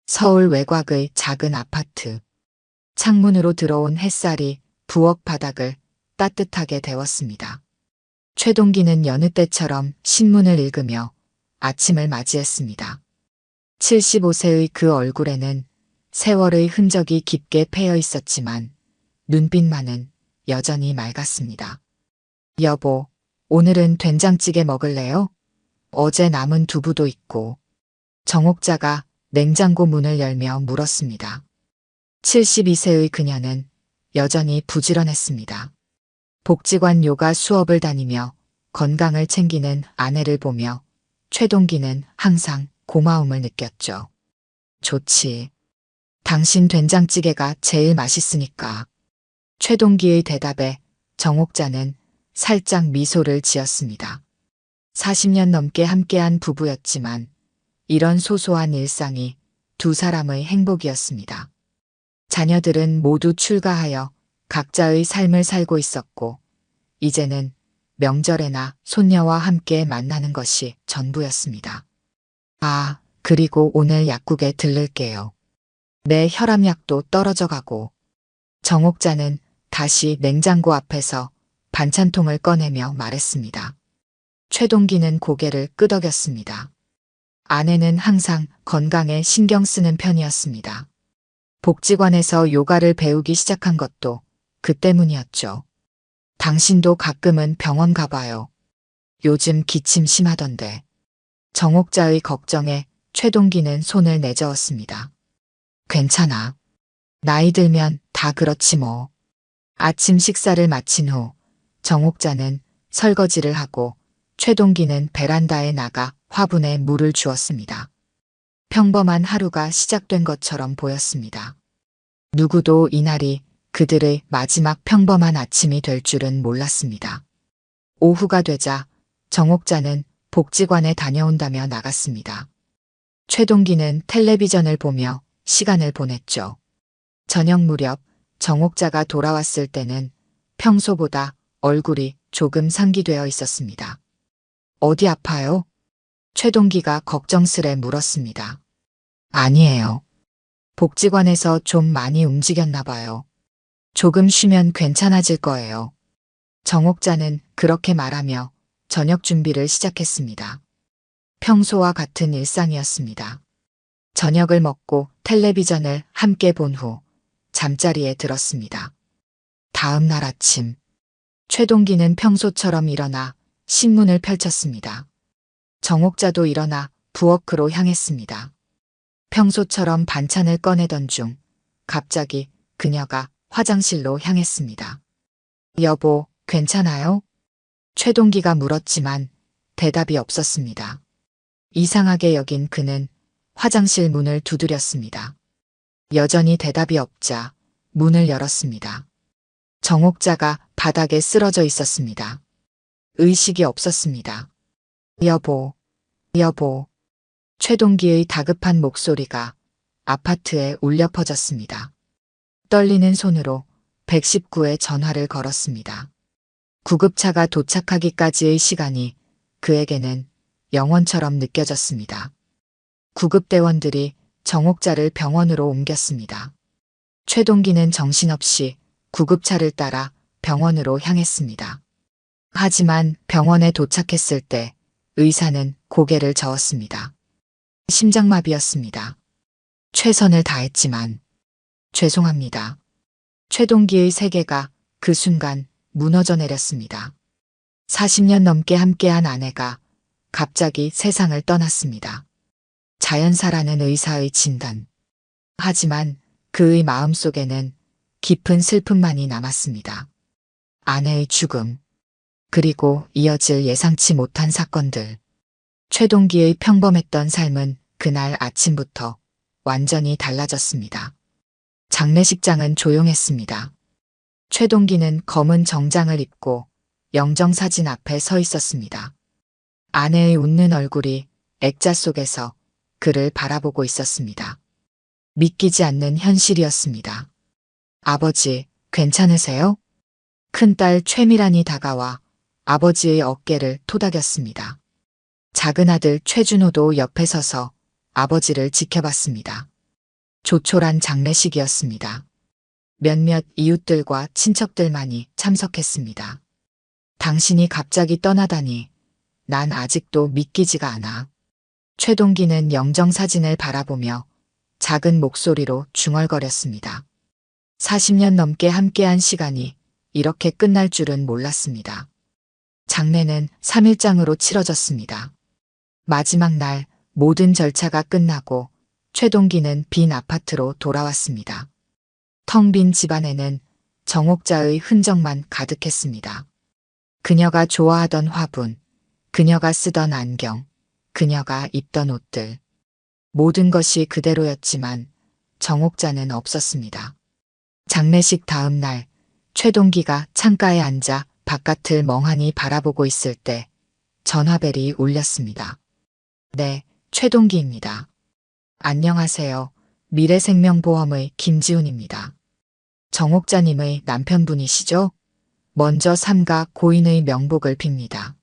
서울 외곽의 작은 아파트. 창문으로 들어온 햇살이 부엌 바닥을 따뜻하게 데웠습니다. 최동기는 여느 때처럼 신문을 읽으며 아침을 맞이했습니다. 75세의 그 얼굴에는 세월의 흔적이 깊게 패여 있었지만 눈빛만은 여전히 맑았습니다. 여보, 오늘은 된장찌개 먹을래요? 어제 남은 두부도 있고. 정옥자가 냉장고 문을 열며 물었습니다. 72세의 그녀는 여전히 부지런했습니다. 복지관 요가 수업을 다니며 건강을 챙기는 아내를 보며 최동기는 항상 고마움을 느꼈죠. 좋지. 당신 된장찌개가 제일 맛있으니까. 최동기의 대답에 정옥자는 살짝 미소를 지었습니다. 40년 넘게 함께한 부부였지만 이런 소소한 일상이 두 사람의 행복이었습니다. 자녀들은 모두 출가하여 각자의 삶을 살고 있었고 이제는 명절에나 손녀와 함께 만나는 것이 전부였습니다. 아, 그리고 오늘 약국에 들를게요. 내 혈압약도 떨어져 가고. 정옥자는 다시 냉장고 앞에서 반찬통을 꺼내며 말했습니다. 최동기는 고개를 끄덕였습니다. 아내는 항상 건강에 신경 쓰는 편이었습니다. 복지관에서 요가를 배우기 시작한 것도 그 때문이었죠. 당신도 가끔은 병원 가봐요. 요즘 기침 심하던데. 정옥자의 걱정에 최동기는 손을 내저었습니다. 괜찮아. 나이 들면 다 그렇지 뭐. 아침 식사를 마친 후 정옥자는 설거지를 하고 최동기는 베란다에 나가 화분에 물을 주었습니다. 평범한 하루가 시작된 것처럼 보였습니다. 누구도 이날이 그들의 마지막 평범한 아침이 될 줄은 몰랐습니다. 오후가 되자 정옥자는 복지관에 다녀온다며 나갔습니다. 최동기는 텔레비전을 보며 시간을 보냈죠. 저녁 무렵 정옥자가 돌아왔을 때는 평소보다 얼굴이 조금 상기되어 있었습니다. 어디 아파요? 최동기가 걱정스레 물었습니다. 아니에요. 복지관에서 좀 많이 움직였나 봐요. 조금 쉬면 괜찮아질 거예요. 정옥자는 그렇게 말하며 저녁 준비를 시작했습니다. 평소와 같은 일상이었습니다. 저녁을 먹고 텔레비전을 함께 본 후 잠자리에 들었습니다. 다음 날 아침, 최동기는 평소처럼 일어나 신문을 펼쳤습니다. 정옥자도 일어나 부엌으로 향했습니다. 평소처럼 반찬을 꺼내던 중 갑자기 그녀가 화장실로 향했습니다. 여보, 괜찮아요? 최동기가 물었지만 대답이 없었습니다. 이상하게 여긴 그는 화장실 문을 두드렸습니다. 여전히 대답이 없자 문을 열었습니다. 정옥자가 바닥에 쓰러져 있었습니다. 의식이 없었습니다. 여보, 여보. 최동기의 다급한 목소리가 아파트에 울려 퍼졌습니다. 떨리는 손으로 119에 전화를 걸었습니다. 구급차가 도착하기까지의 시간이 그에게는 영원처럼 느껴졌습니다. 구급대원들이 정옥자를 병원으로 옮겼습니다. 최동기는 정신없이 구급차를 따라 병원으로 향했습니다. 하지만 병원에 도착했을 때 의사는 고개를 저었습니다. 심장마비였습니다. 최선을 다했지만 죄송합니다. 최동기의 세계가 그 순간 무너져 내렸습니다. 40년 넘게 함께한 아내가 갑자기 세상을 떠났습니다. 자연사라는 의사의 진단. 하지만 그의 마음속에는 깊은 슬픔만이 남았습니다. 아내의 죽음. 그리고 이어질 예상치 못한 사건들. 최동기의 평범했던 삶은 그날 아침부터 완전히 달라졌습니다. 장례식장은 조용했습니다. 최동기는 검은 정장을 입고 영정사진 앞에 서 있었습니다. 아내의 웃는 얼굴이 액자 속에서 그를 바라보고 있었습니다. 믿기지 않는 현실이었습니다. 아버지, 괜찮으세요? 큰딸 최미란이 다가와 아버지의 어깨를 토닥였습니다. 작은 아들 최준호도 옆에 서서 아버지를 지켜봤습니다. 조촐한 장례식이었습니다. 몇몇 이웃들과 친척들만이 참석했습니다. 당신이 갑자기 떠나다니 난 아직도 믿기지가 않아. 최동기는 영정사진을 바라보며 작은 목소리로 중얼거렸습니다. 40년 넘게 함께한 시간이 이렇게 끝날 줄은 몰랐습니다. 장례는 3일장으로 치러졌습니다. 마지막 날 모든 절차가 끝나고 최동기는 빈 아파트로 돌아왔습니다. 텅 빈 집안에는 정옥자의 흔적만 가득했습니다. 그녀가 좋아하던 화분, 그녀가 쓰던 안경, 그녀가 입던 옷들. 모든 것이 그대로였지만 정옥자는 없었습니다. 장례식 다음 날 최동기가 창가에 앉아 바깥을 멍하니 바라보고 있을 때 전화벨이 울렸습니다. 네, 최동기입니다. 안녕하세요. 미래생명보험의 김지훈입니다. 정옥자님의 남편분이시죠? 먼저 삼가 고인의 명복을 빕니다.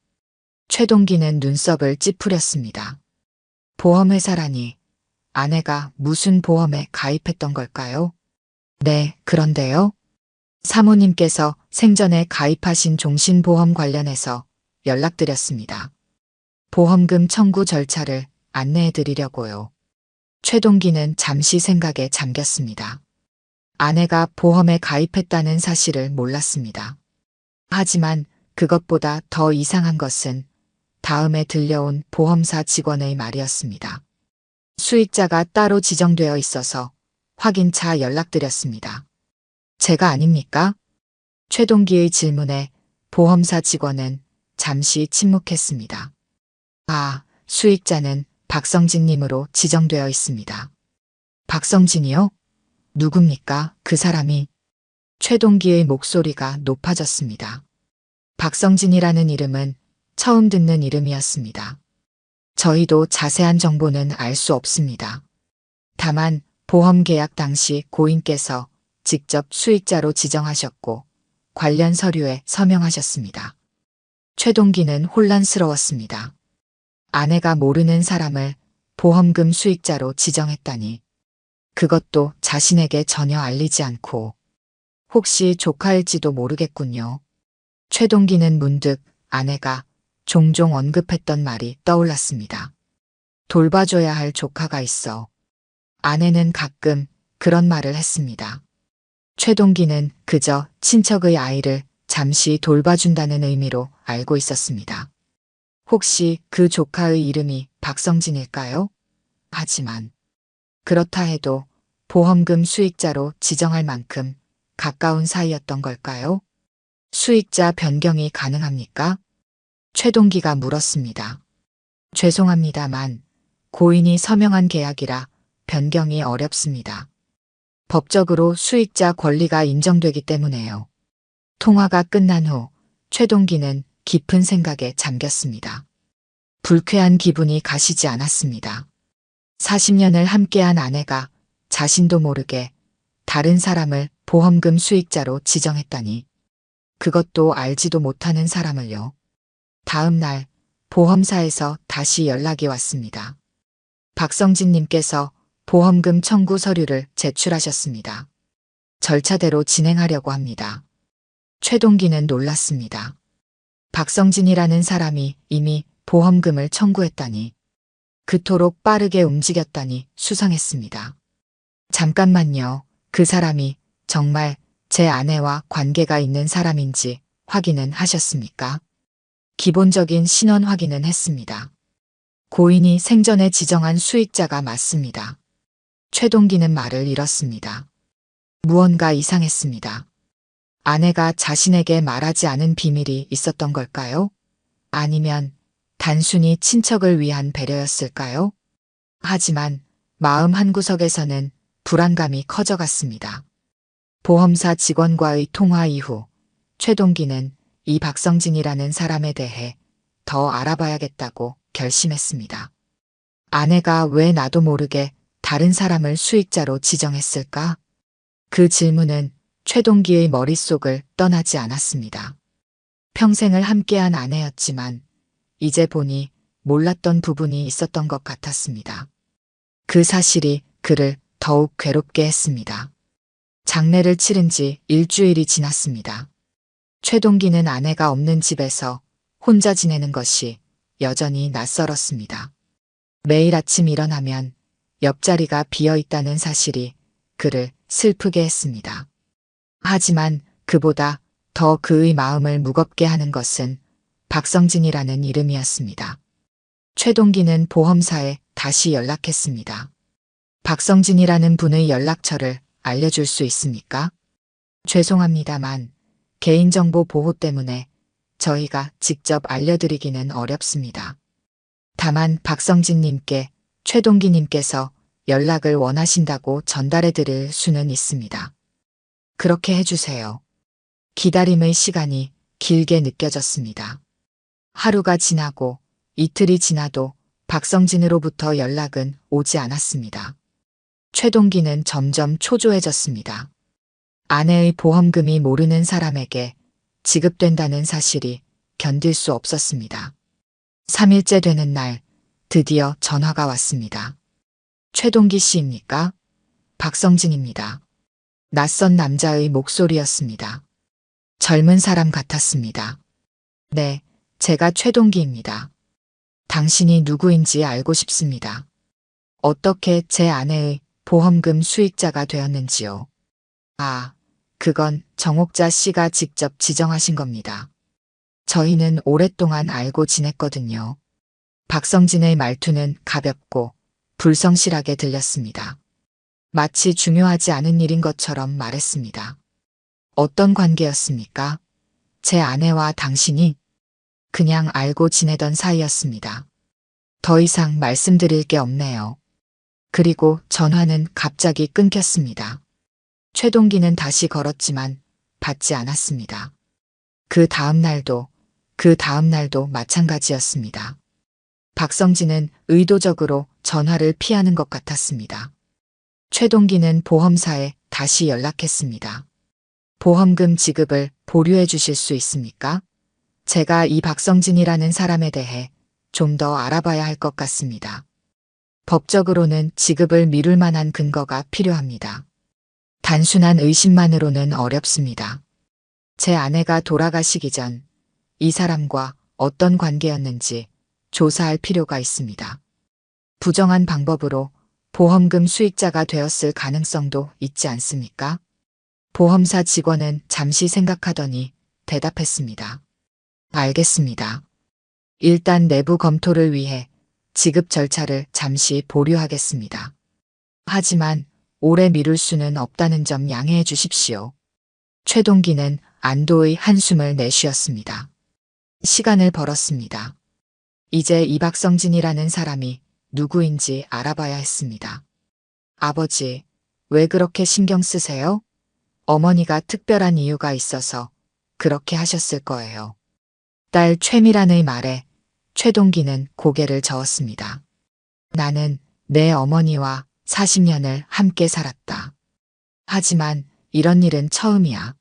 최동기는 눈썹을 찌푸렸습니다. 보험회사라니 아내가 무슨 보험에 가입했던 걸까요? 네, 그런데요. 사모님께서 생전에 가입하신 종신보험 관련해서 연락드렸습니다. 보험금 청구 절차를 안내해 드리려고요. 최동기는 잠시 생각에 잠겼습니다. 아내가 보험에 가입했다는 사실을 몰랐습니다. 하지만 그것보다 더 이상한 것은 다음에 들려온 보험사 직원의 말이었습니다. 수익자가 따로 지정되어 있어서 확인차 연락드렸습니다. 제가 아닙니까? 최동기의 질문에 보험사 직원은 잠시 침묵했습니다. 아, 수익자는 박성진님으로 지정되어 있습니다. 박성진이요? 누굽니까? 그 사람이. 최동기의 목소리가 높아졌습니다. 박성진이라는 이름은 처음 듣는 이름이었습니다. 저희도 자세한 정보는 알 수 없습니다. 다만 보험 계약 당시 고인께서 직접 수익자로 지정하셨고 관련 서류에 서명하셨습니다. 최동기는 혼란스러웠습니다. 아내가 모르는 사람을 보험금 수익자로 지정했다니. 그것도 자신에게 전혀 알리지 않고. 혹시 조카일지도 모르겠군요. 최동기는 문득 아내가 종종 언급했던 말이 떠올랐습니다. 돌봐줘야 할 조카가 있어. 아내는 가끔 그런 말을 했습니다. 최동기는 그저 친척의 아이를 잠시 돌봐준다는 의미로 알고 있었습니다. 혹시 그 조카의 이름이 박성진일까요? 하지만 그렇다 해도 보험금 수익자로 지정할 만큼 가까운 사이였던 걸까요? 수익자 변경이 가능합니까? 최동기가 물었습니다. 죄송합니다만 고인이 서명한 계약이라 변경이 어렵습니다. 법적으로 수익자 권리가 인정되기 때문에요. 통화가 끝난 후 최동기는 깊은 생각에 잠겼습니다. 불쾌한 기분이 가시지 않았습니다. 40년을 함께한 아내가 자신도 모르게 다른 사람을 보험금 수익자로 지정했다니. 그것도 알지도 못하는 사람을요. 다음 날 보험사에서 다시 연락이 왔습니다. 박성진님께서 보험금 청구 서류를 제출하셨습니다. 절차대로 진행하려고 합니다. 최동기는 놀랐습니다. 박성진이라는 사람이 이미 보험금을 청구했다니. 그토록 빠르게 움직였다니 수상했습니다. 잠깐만요. 그 사람이 정말 제 아내와 관계가 있는 사람인지 확인은 하셨습니까? 기본적인 신원 확인은 했습니다. 고인이 생전에 지정한 수익자가 맞습니다. 최동기는 말을 잃었습니다. 무언가 이상했습니다. 아내가 자신에게 말하지 않은 비밀이 있었던 걸까요? 아니면 단순히 친척을 위한 배려였을까요? 하지만 마음 한구석에서는 불안감이 커져갔습니다. 보험사 직원과의 통화 이후 최동기는 이 박성진이라는 사람에 대해 더 알아봐야겠다고 결심했습니다. 아내가 왜 나도 모르게 다른 사람을 수익자로 지정했을까? 그 질문은 최동기의 머릿속을 떠나지 않았습니다. 평생을 함께한 아내였지만 이제 보니 몰랐던 부분이 있었던 것 같았습니다. 그 사실이 그를 더욱 괴롭게 했습니다. 장례를 치른 지 일주일이 지났습니다. 최동기는 아내가 없는 집에서 혼자 지내는 것이 여전히 낯설었습니다. 매일 아침 일어나면 옆자리가 비어 있다는 사실이 그를 슬프게 했습니다. 하지만 그보다 더 그의 마음을 무겁게 하는 것은 박성진이라는 이름이었습니다. 최동기는 보험사에 다시 연락했습니다. 박성진이라는 분의 연락처를 알려줄 수 있습니까? 죄송합니다만 개인정보 보호 때문에 저희가 직접 알려드리기는 어렵습니다. 다만 박성진님께 최동기님께서 연락을 원하신다고 전달해 드릴 수는 있습니다. 그렇게 해주세요. 기다림의 시간이 길게 느껴졌습니다. 하루가 지나고 이틀이 지나도 박성진으로부터 연락은 오지 않았습니다. 최동기는 점점 초조해졌습니다. 아내의 보험금이 모르는 사람에게 지급된다는 사실이 견딜 수 없었습니다. 3일째 되는 날 드디어 전화가 왔습니다. 최동기 씨입니까? 박성진입니다. 낯선 남자의 목소리였습니다. 젊은 사람 같았습니다. 네, 제가 최동기입니다. 당신이 누구인지 알고 싶습니다. 어떻게 제 아내의 보험금 수익자가 되었는지요? 아, 그건 정옥자 씨가 직접 지정하신 겁니다. 저희는 오랫동안 알고 지냈거든요. 박성진의 말투는 가볍고 불성실하게 들렸습니다. 마치 중요하지 않은 일인 것처럼 말했습니다. 어떤 관계였습니까? 제 아내와 당신이 그냥 알고 지내던 사이였습니다. 더 이상 말씀드릴 게 없네요. 그리고 전화는 갑자기 끊겼습니다. 최동기는 다시 걸었지만 받지 않았습니다. 그 다음 날도 마찬가지였습니다. 박성진은 의도적으로 전화를 피하는 것 같았습니다. 최동기는 보험사에 다시 연락했습니다. 보험금 지급을 보류해 주실 수 있습니까? 제가 이 박성진이라는 사람에 대해 좀 더 알아봐야 할 것 같습니다. 법적으로는 지급을 미룰 만한 근거가 필요합니다. 단순한 의심만으로는 어렵습니다. 제 아내가 돌아가시기 전 이 사람과 어떤 관계였는지 조사할 필요가 있습니다. 부정한 방법으로 보험금 수익자가 되었을 가능성도 있지 않습니까? 보험사 직원은 잠시 생각하더니 대답했습니다. 알겠습니다. 일단 내부 검토를 위해 지급 절차를 잠시 보류하겠습니다. 하지만 오래 미룰 수는 없다는 점 양해해 주십시오. 최동기는 안도의 한숨을 내쉬었습니다. 시간을 벌었습니다. 이제 이 박성진이라는 사람이 누구인지 알아봐야 했습니다. 아버지, 왜 그렇게 신경 쓰세요? 어머니가 특별한 이유가 있어서 그렇게 하셨을 거예요. 딸 최미란의 말에 최동기는 고개를 저었습니다. 나는 내 어머니와 40년을 함께 살았다. 하지만 이런 일은 처음이야.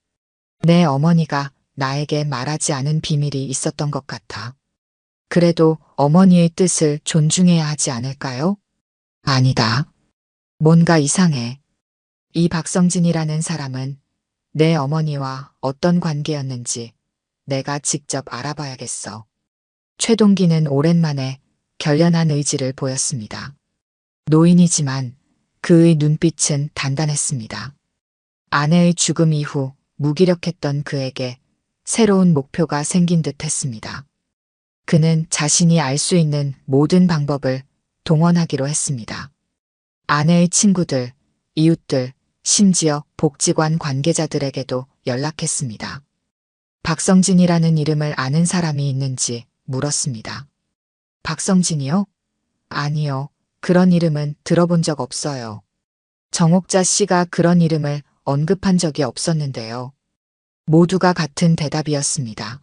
내 어머니가 나에게 말하지 않은 비밀이 있었던 것 같아. 그래도 어머니의 뜻을 존중해야 하지 않을까요? 아니다. 뭔가 이상해. 이 박성진이라는 사람은 내 어머니와 어떤 관계였는지 내가 직접 알아봐야겠어. 최동기는 오랜만에 결연한 의지를 보였습니다. 노인이지만 그의 눈빛은 단단했습니다. 아내의 죽음 이후 무기력했던 그에게 새로운 목표가 생긴 듯 했습니다. 그는 자신이 알 수 있는 모든 방법을 동원하기로 했습니다. 아내의 친구들, 이웃들, 심지어 복지관 관계자들에게도 연락했습니다. 박성진이라는 이름을 아는 사람이 있는지 물었습니다. 박성진이요? 아니요. 그런 이름은 들어본 적 없어요. 정옥자 씨가 그런 이름을 언급한 적이 없었는데요. 모두가 같은 대답이었습니다.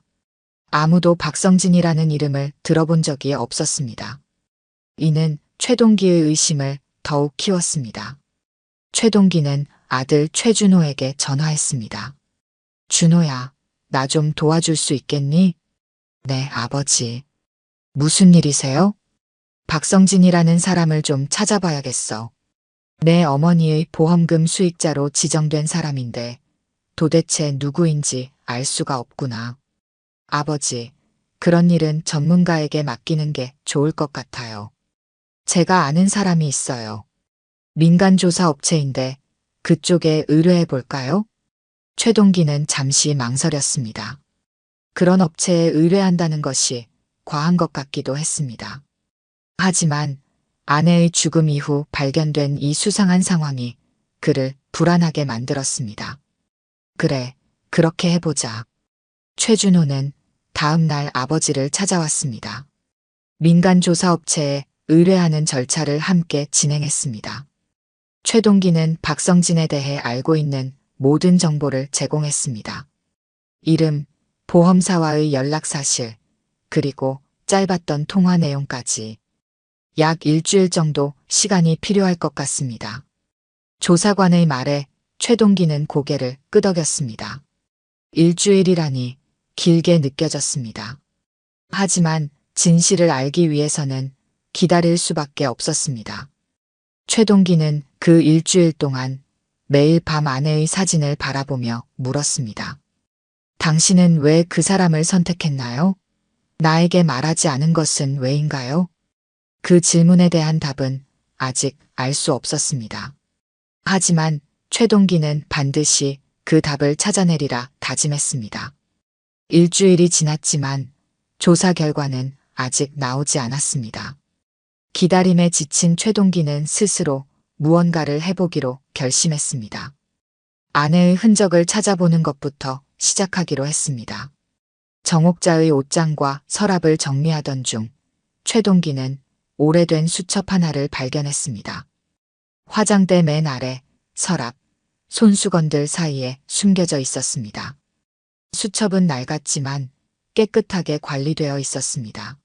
아무도 박성진이라는 이름을 들어본 적이 없었습니다. 이는 최동기의 의심을 더욱 키웠습니다. 최동기는 아들 최준호에게 전화했습니다. 준호야, 나 좀 도와줄 수 있겠니? 네, 아버지. 무슨 일이세요? 박성진이라는 사람을 좀 찾아봐야겠어. 내 어머니의 보험금 수익자로 지정된 사람인데 도대체 누구인지 알 수가 없구나. 아버지, 그런 일은 전문가에게 맡기는 게 좋을 것 같아요. 제가 아는 사람이 있어요. 민간조사 업체인데 그쪽에 의뢰해 볼까요? 최동기는 잠시 망설였습니다. 그런 업체에 의뢰한다는 것이 과한 것 같기도 했습니다. 하지만 아내의 죽음 이후 발견된 이 수상한 상황이 그를 불안하게 만들었습니다. 그래, 그렇게 해보자. 최준호는 다음 날 아버지를 찾아왔습니다. 민간조사업체에 의뢰하는 절차를 함께 진행했습니다. 최동기는 박성진에 대해 알고 있는 모든 정보를 제공했습니다. 이름, 보험사와의 연락 사실, 그리고 짧았던 통화 내용까지. 약 일주일 정도 시간이 필요할 것 같습니다. 조사관의 말에 최동기는 고개를 끄덕였습니다. 일주일이라니 길게 느껴졌습니다. 하지만 진실을 알기 위해서는 기다릴 수밖에 없었습니다. 최동기는 그 일주일 동안 매일 밤 아내의 사진을 바라보며 물었습니다. 당신은 왜 그 사람을 선택했나요? 나에게 말하지 않은 것은 왜인가요? 그 질문에 대한 답은 아직 알 수 없었습니다. 하지만 최동기는 반드시 그 답을 찾아내리라 다짐했습니다. 일주일이 지났지만 조사 결과는 아직 나오지 않았습니다. 기다림에 지친 최동기는 스스로 무언가를 해보기로 결심했습니다. 아내의 흔적을 찾아보는 것부터 시작하기로 했습니다. 정옥자의 옷장과 서랍을 정리하던 중 최동기는 오래된 수첩 하나를 발견했습니다. 화장대 맨 아래 서랍, 손수건들 사이에 숨겨져 있었습니다. 수첩은 낡았지만 깨끗하게 관리되어 있었습니다.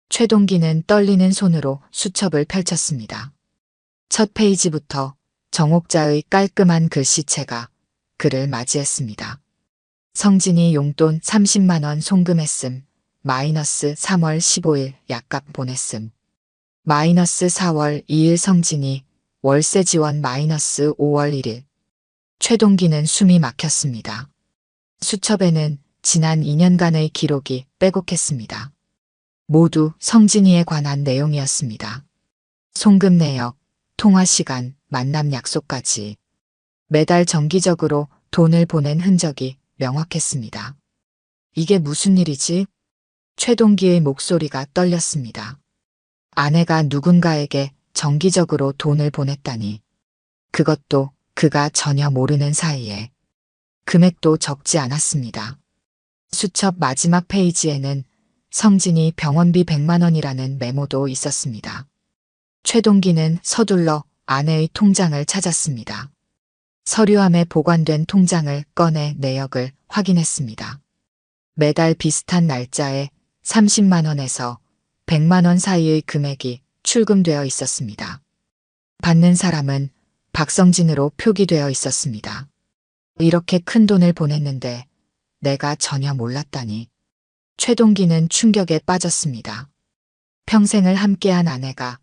최동기는 떨리는 손으로 수첩을 펼쳤습니다. 첫 페이지부터 정옥자의 깔끔한 글씨체가 그를 맞이했습니다. 성진이 용돈 30만 원 송금했음. 마이너스 3월 15일 약값 보냈음. 마이너스 4월 2일 성진이 월세 지원 마이너스 5월 1일. 최동기는 숨이 막혔습니다. 수첩에는 지난 2년간의 기록이 빼곡했습니다. 모두 성진이에 관한 내용이었습니다. 송금 내역, 통화 시간, 만남 약속까지. 매달 정기적으로 돈을 보낸 흔적이 명확했습니다. 이게 무슨 일이지? 최동기의 목소리가 떨렸습니다. 아내가 누군가에게 정기적으로 돈을 보냈다니. 그것도 그가 전혀 모르는 사이에. 금액도 적지 않았습니다. 수첩 마지막 페이지에는 성진이 병원비 100만 원이라는 메모도 있었습니다. 최동기는 서둘러 아내의 통장을 찾았습니다. 서류함에 보관된 통장을 꺼내 내역을 확인했습니다. 매달 비슷한 날짜에 30만 원에서 100만 원 사이의 금액이 출금되어 있었습니다. 받는 사람은 박성진으로 표기되어 있었습니다. 이렇게 큰 돈을 보냈는데 내가 전혀 몰랐다니. 최동기는 충격에 빠졌습니다. 평생을 함께한 아내가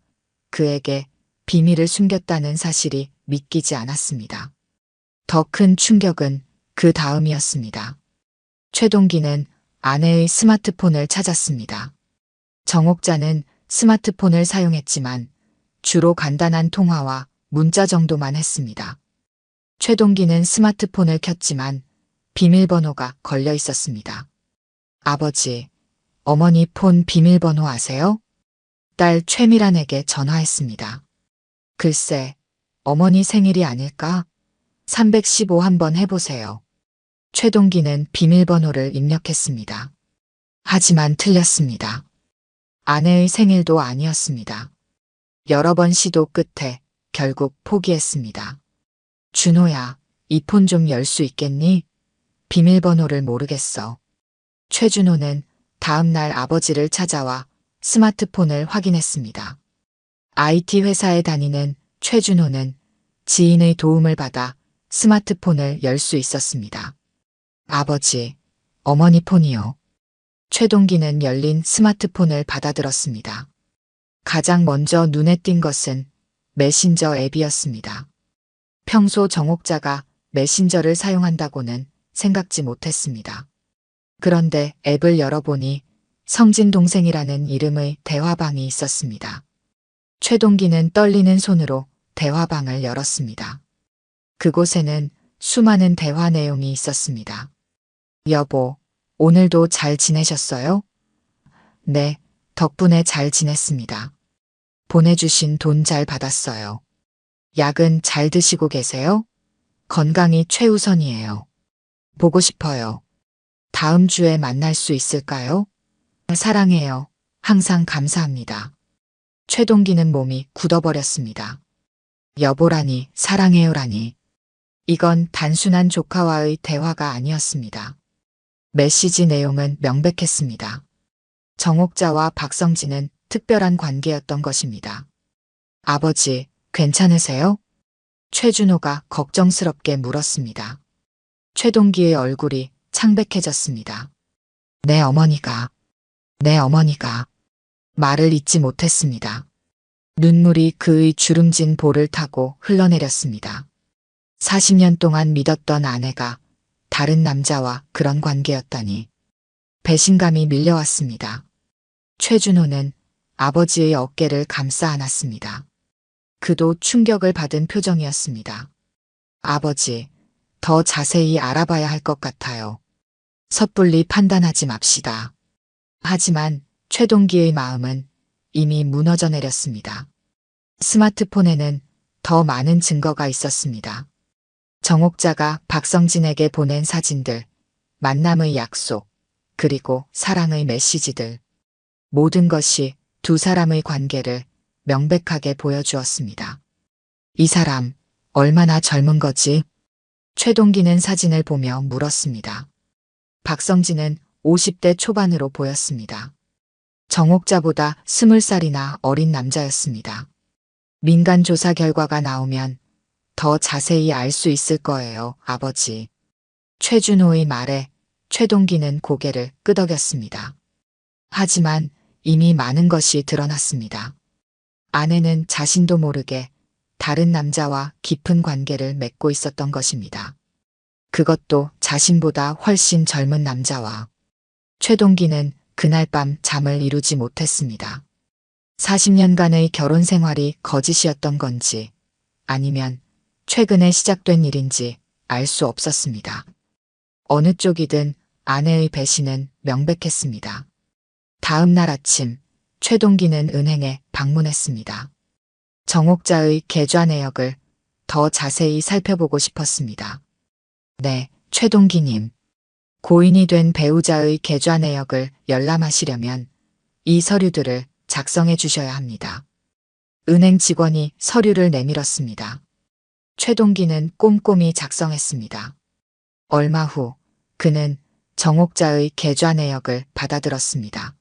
그에게 비밀을 숨겼다는 사실이 믿기지 않았습니다. 더 큰 충격은 그 다음이었습니다. 최동기는 아내의 스마트폰을 찾았습니다. 정옥자는 스마트폰을 사용했지만 주로 간단한 통화와 문자 정도만 했습니다. 최동기는 스마트폰을 켰지만 비밀번호가 걸려 있었습니다. 아버지, 어머니 폰 비밀번호 아세요? 딸 최미란에게 전화했습니다. 글쎄, 어머니 생일이 아닐까? 315 한번 해보세요. 최동기는 비밀번호를 입력했습니다. 하지만 틀렸습니다. 아내의 생일도 아니었습니다. 여러 번 시도 끝에 결국 포기했습니다. 준호야, 이 폰 좀 열 수 있겠니? 비밀번호를 모르겠어. 최준호는 다음 날 아버지를 찾아와 스마트폰을 확인했습니다. IT 회사에 다니는 최준호는 지인의 도움을 받아 스마트폰을 열 수 있었습니다. 아버지, 어머니 폰이요. 최동기는 열린 스마트폰을 받아들었습니다. 가장 먼저 눈에 띈 것은 메신저 앱이었습니다. 평소 정옥자가 메신저를 사용한다고는 생각지 못했습니다. 그런데 앱을 열어보니 성진 동생이라는 이름의 대화방이 있었습니다. 최동기는 떨리는 손으로 대화방을 열었습니다. 그곳에는 수많은 대화 내용이 있었습니다. 여보, 오늘도 잘 지내셨어요? 네, 덕분에 잘 지냈습니다. 보내주신 돈 잘 받았어요. 약은 잘 드시고 계세요? 건강이 최우선이에요. 보고 싶어요. 다음 주에 만날 수 있을까요? 사랑해요. 항상 감사합니다. 최동기는 몸이 굳어버렸습니다. 여보라니, 사랑해요라니. 이건 단순한 조카와의 대화가 아니었습니다. 메시지 내용은 명백했습니다. 정옥자와 박성진은 특별한 관계였던 것입니다. 아버지, 괜찮으세요? 최준호가 걱정스럽게 물었습니다. 최동기의 얼굴이 창백해졌습니다. 내 어머니가 말을 잇지 못했습니다. 눈물이 그의 주름진 볼을 타고 흘러내렸습니다. 40년 동안 믿었던 아내가 다른 남자와 그런 관계였다니. 배신감이 밀려왔습니다. 최준호는 아버지의 어깨를 감싸 안았습니다. 그도 충격을 받은 표정이었습니다. 아버지, 더 자세히 알아봐야 할 것 같아요. 섣불리 판단하지 맙시다. 하지만 최동기의 마음은 이미 무너져 내렸습니다. 스마트폰에는 더 많은 증거가 있었습니다. 정옥자가 박성진에게 보낸 사진들, 만남의 약속, 그리고 사랑의 메시지들. 모든 것이 두 사람의 관계를 명백하게 보여주었습니다. 이 사람, 얼마나 젊은 거지? 최동기는 사진을 보며 물었습니다. 박성진은 50대 초반으로 보였습니다. 정옥자보다 20살이나 어린 남자였습니다. 민간 조사 결과가 나오면 더 자세히 알 수 있을 거예요, 아버지. 최준호의 말에 최동기는 고개를 끄덕였습니다. 하지만 이미 많은 것이 드러났습니다. 아내는 자신도 모르게 다른 남자와 깊은 관계를 맺고 있었던 것입니다. 그것도 자신보다 훨씬 젊은 남자와. 최동기는 그날 밤 잠을 이루지 못했습니다. 40년간의 결혼 생활이 거짓이었던 건지 아니면 최근에 시작된 일인지 알 수 없었습니다. 어느 쪽이든 아내의 배신은 명백했습니다. 다음 날 아침 최동기는 은행에 방문했습니다. 정옥자의 계좌 내역을 더 자세히 살펴보고 싶었습니다. 네, 최동기님. 고인이 된 배우자의 계좌 내역을 열람하시려면 이 서류들을 작성해 주셔야 합니다. 은행 직원이 서류를 내밀었습니다. 최동기는 꼼꼼히 작성했습니다. 얼마 후 그는 정옥자의 계좌 내역을 받아들었습니다.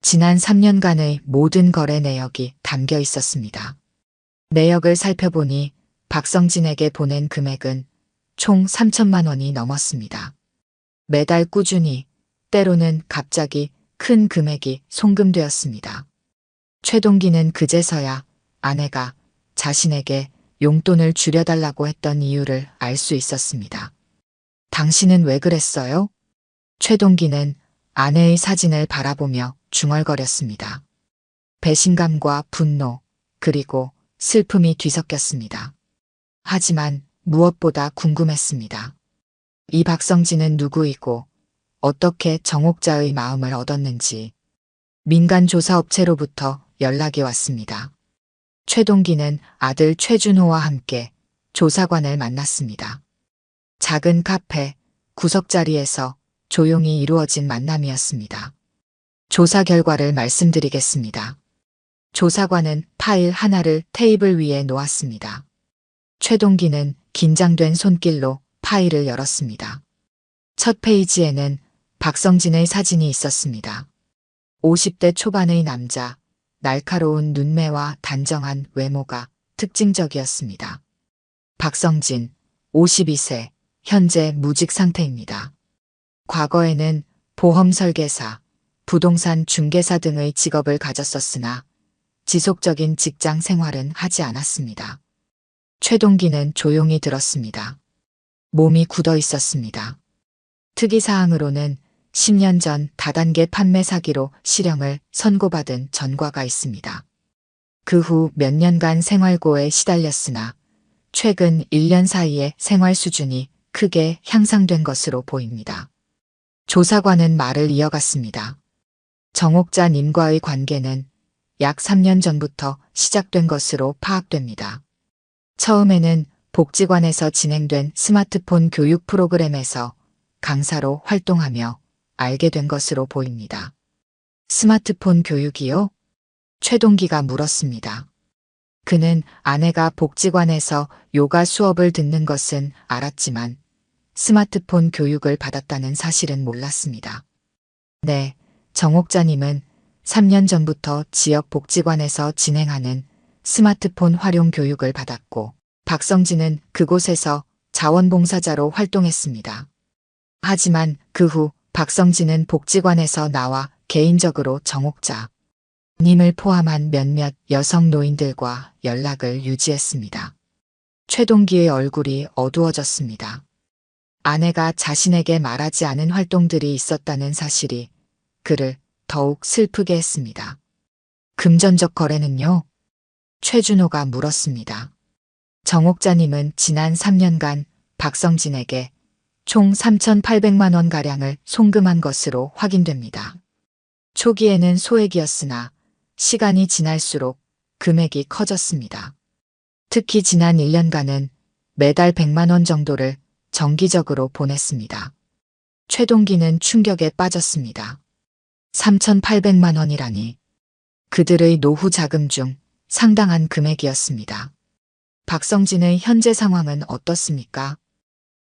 지난 3년간의 모든 거래 내역이 담겨 있었습니다. 내역을 살펴보니 박성진에게 보낸 금액은 총 3천만 원이 넘었습니다. 매달 꾸준히, 때로는 갑자기 큰 금액이 송금되었습니다. 최동기는 그제서야 아내가 자신에게 용돈을 줄여달라고 했던 이유를 알 수 있었습니다. 당신은 왜 그랬어요? 최동기는 아내의 사진을 바라보며 중얼거렸습니다. 배신감과 분노, 그리고 슬픔이 뒤섞였습니다. 하지만 무엇보다 궁금했습니다. 이 박성진은 누구이고 어떻게 정옥자의 마음을 얻었는지. 민간 조사업체로부터 연락이 왔습니다. 최동기는 아들 최준호와 함께 조사관을 만났습니다. 작은 카페, 구석자리에서 조용히 이루어진 만남이었습니다. 조사 결과를 말씀드리겠습니다. 조사관은 파일 하나를 테이블 위에 놓았습니다. 최동기는 긴장된 손길로 파일을 열었습니다. 첫 페이지에는 박성진의 사진이 있었습니다. 50대 초반의 남자, 날카로운 눈매와 단정한 외모가 특징적이었습니다. 박성진, 52세, 현재 무직 상태입니다. 과거에는 보험 설계사, 부동산 중개사 등의 직업을 가졌었으나 지속적인 직장 생활은 하지 않았습니다. 최동기는 조용히 들었습니다. 몸이 굳어 있었습니다. 특이사항으로는 10년 전 다단계 판매 사기로 실형을 선고받은 전과가 있습니다. 그 후 몇 년간 생활고에 시달렸으나 최근 1년 사이에 생활 수준이 크게 향상된 것으로 보입니다. 조사관은 말을 이어갔습니다. 정옥자 님과의 관계는 약 3년 전부터 시작된 것으로 파악됩니다. 처음에는 복지관에서 진행된 스마트폰 교육 프로그램에서 강사로 활동하며 알게 된 것으로 보입니다. 스마트폰 교육이요? 최동기가 물었습니다. 그는 아내가 복지관에서 요가 수업을 듣는 것은 알았지만 스마트폰 교육을 받았다는 사실은 몰랐습니다. 네, 정옥자님은 3년 전부터 지역 복지관에서 진행하는 스마트폰 활용 교육을 받았고 박성진은 그곳에서 자원봉사자로 활동했습니다. 하지만 그 후 박성진은 복지관에서 나와 개인적으로 정옥자 님을 포함한 몇몇 여성 노인들과 연락을 유지했습니다. 최동기의 얼굴이 어두워졌습니다. 아내가 자신에게 말하지 않은 활동들이 있었다는 사실이 그를 더욱 슬프게 했습니다. 금전적 거래는요? 최준호가 물었습니다. 정옥자님은 지난 3년간 박성진에게 총 3,800만 원가량을 송금한 것으로 확인됩니다. 초기에는 소액이었으나 시간이 지날수록 금액이 커졌습니다. 특히 지난 1년간은 매달 100만 원 정도를 정기적으로 보냈습니다. 최동기는 충격에 빠졌습니다. 3,800만 원이라니. 그들의 노후 자금 중 상당한 금액이었습니다. 박성진의 현재 상황은 어떻습니까?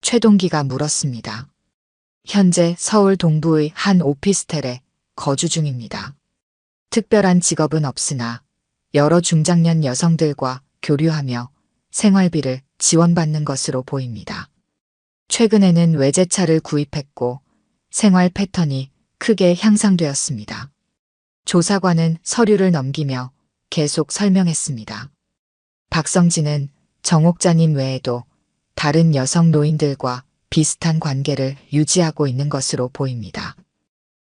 최동기가 물었습니다. 현재 서울 동부의 한 오피스텔에 거주 중입니다. 특별한 직업은 없으나 여러 중장년 여성들과 교류하며 생활비를 지원받는 것으로 보입니다. 최근에는 외제차를 구입했고 생활 패턴이 크게 향상되었습니다. 조사관은 서류를 넘기며 계속 설명했습니다. 박성진은 정옥자님 외에도 다른 여성 노인들과 비슷한 관계를 유지하고 있는 것으로 보입니다.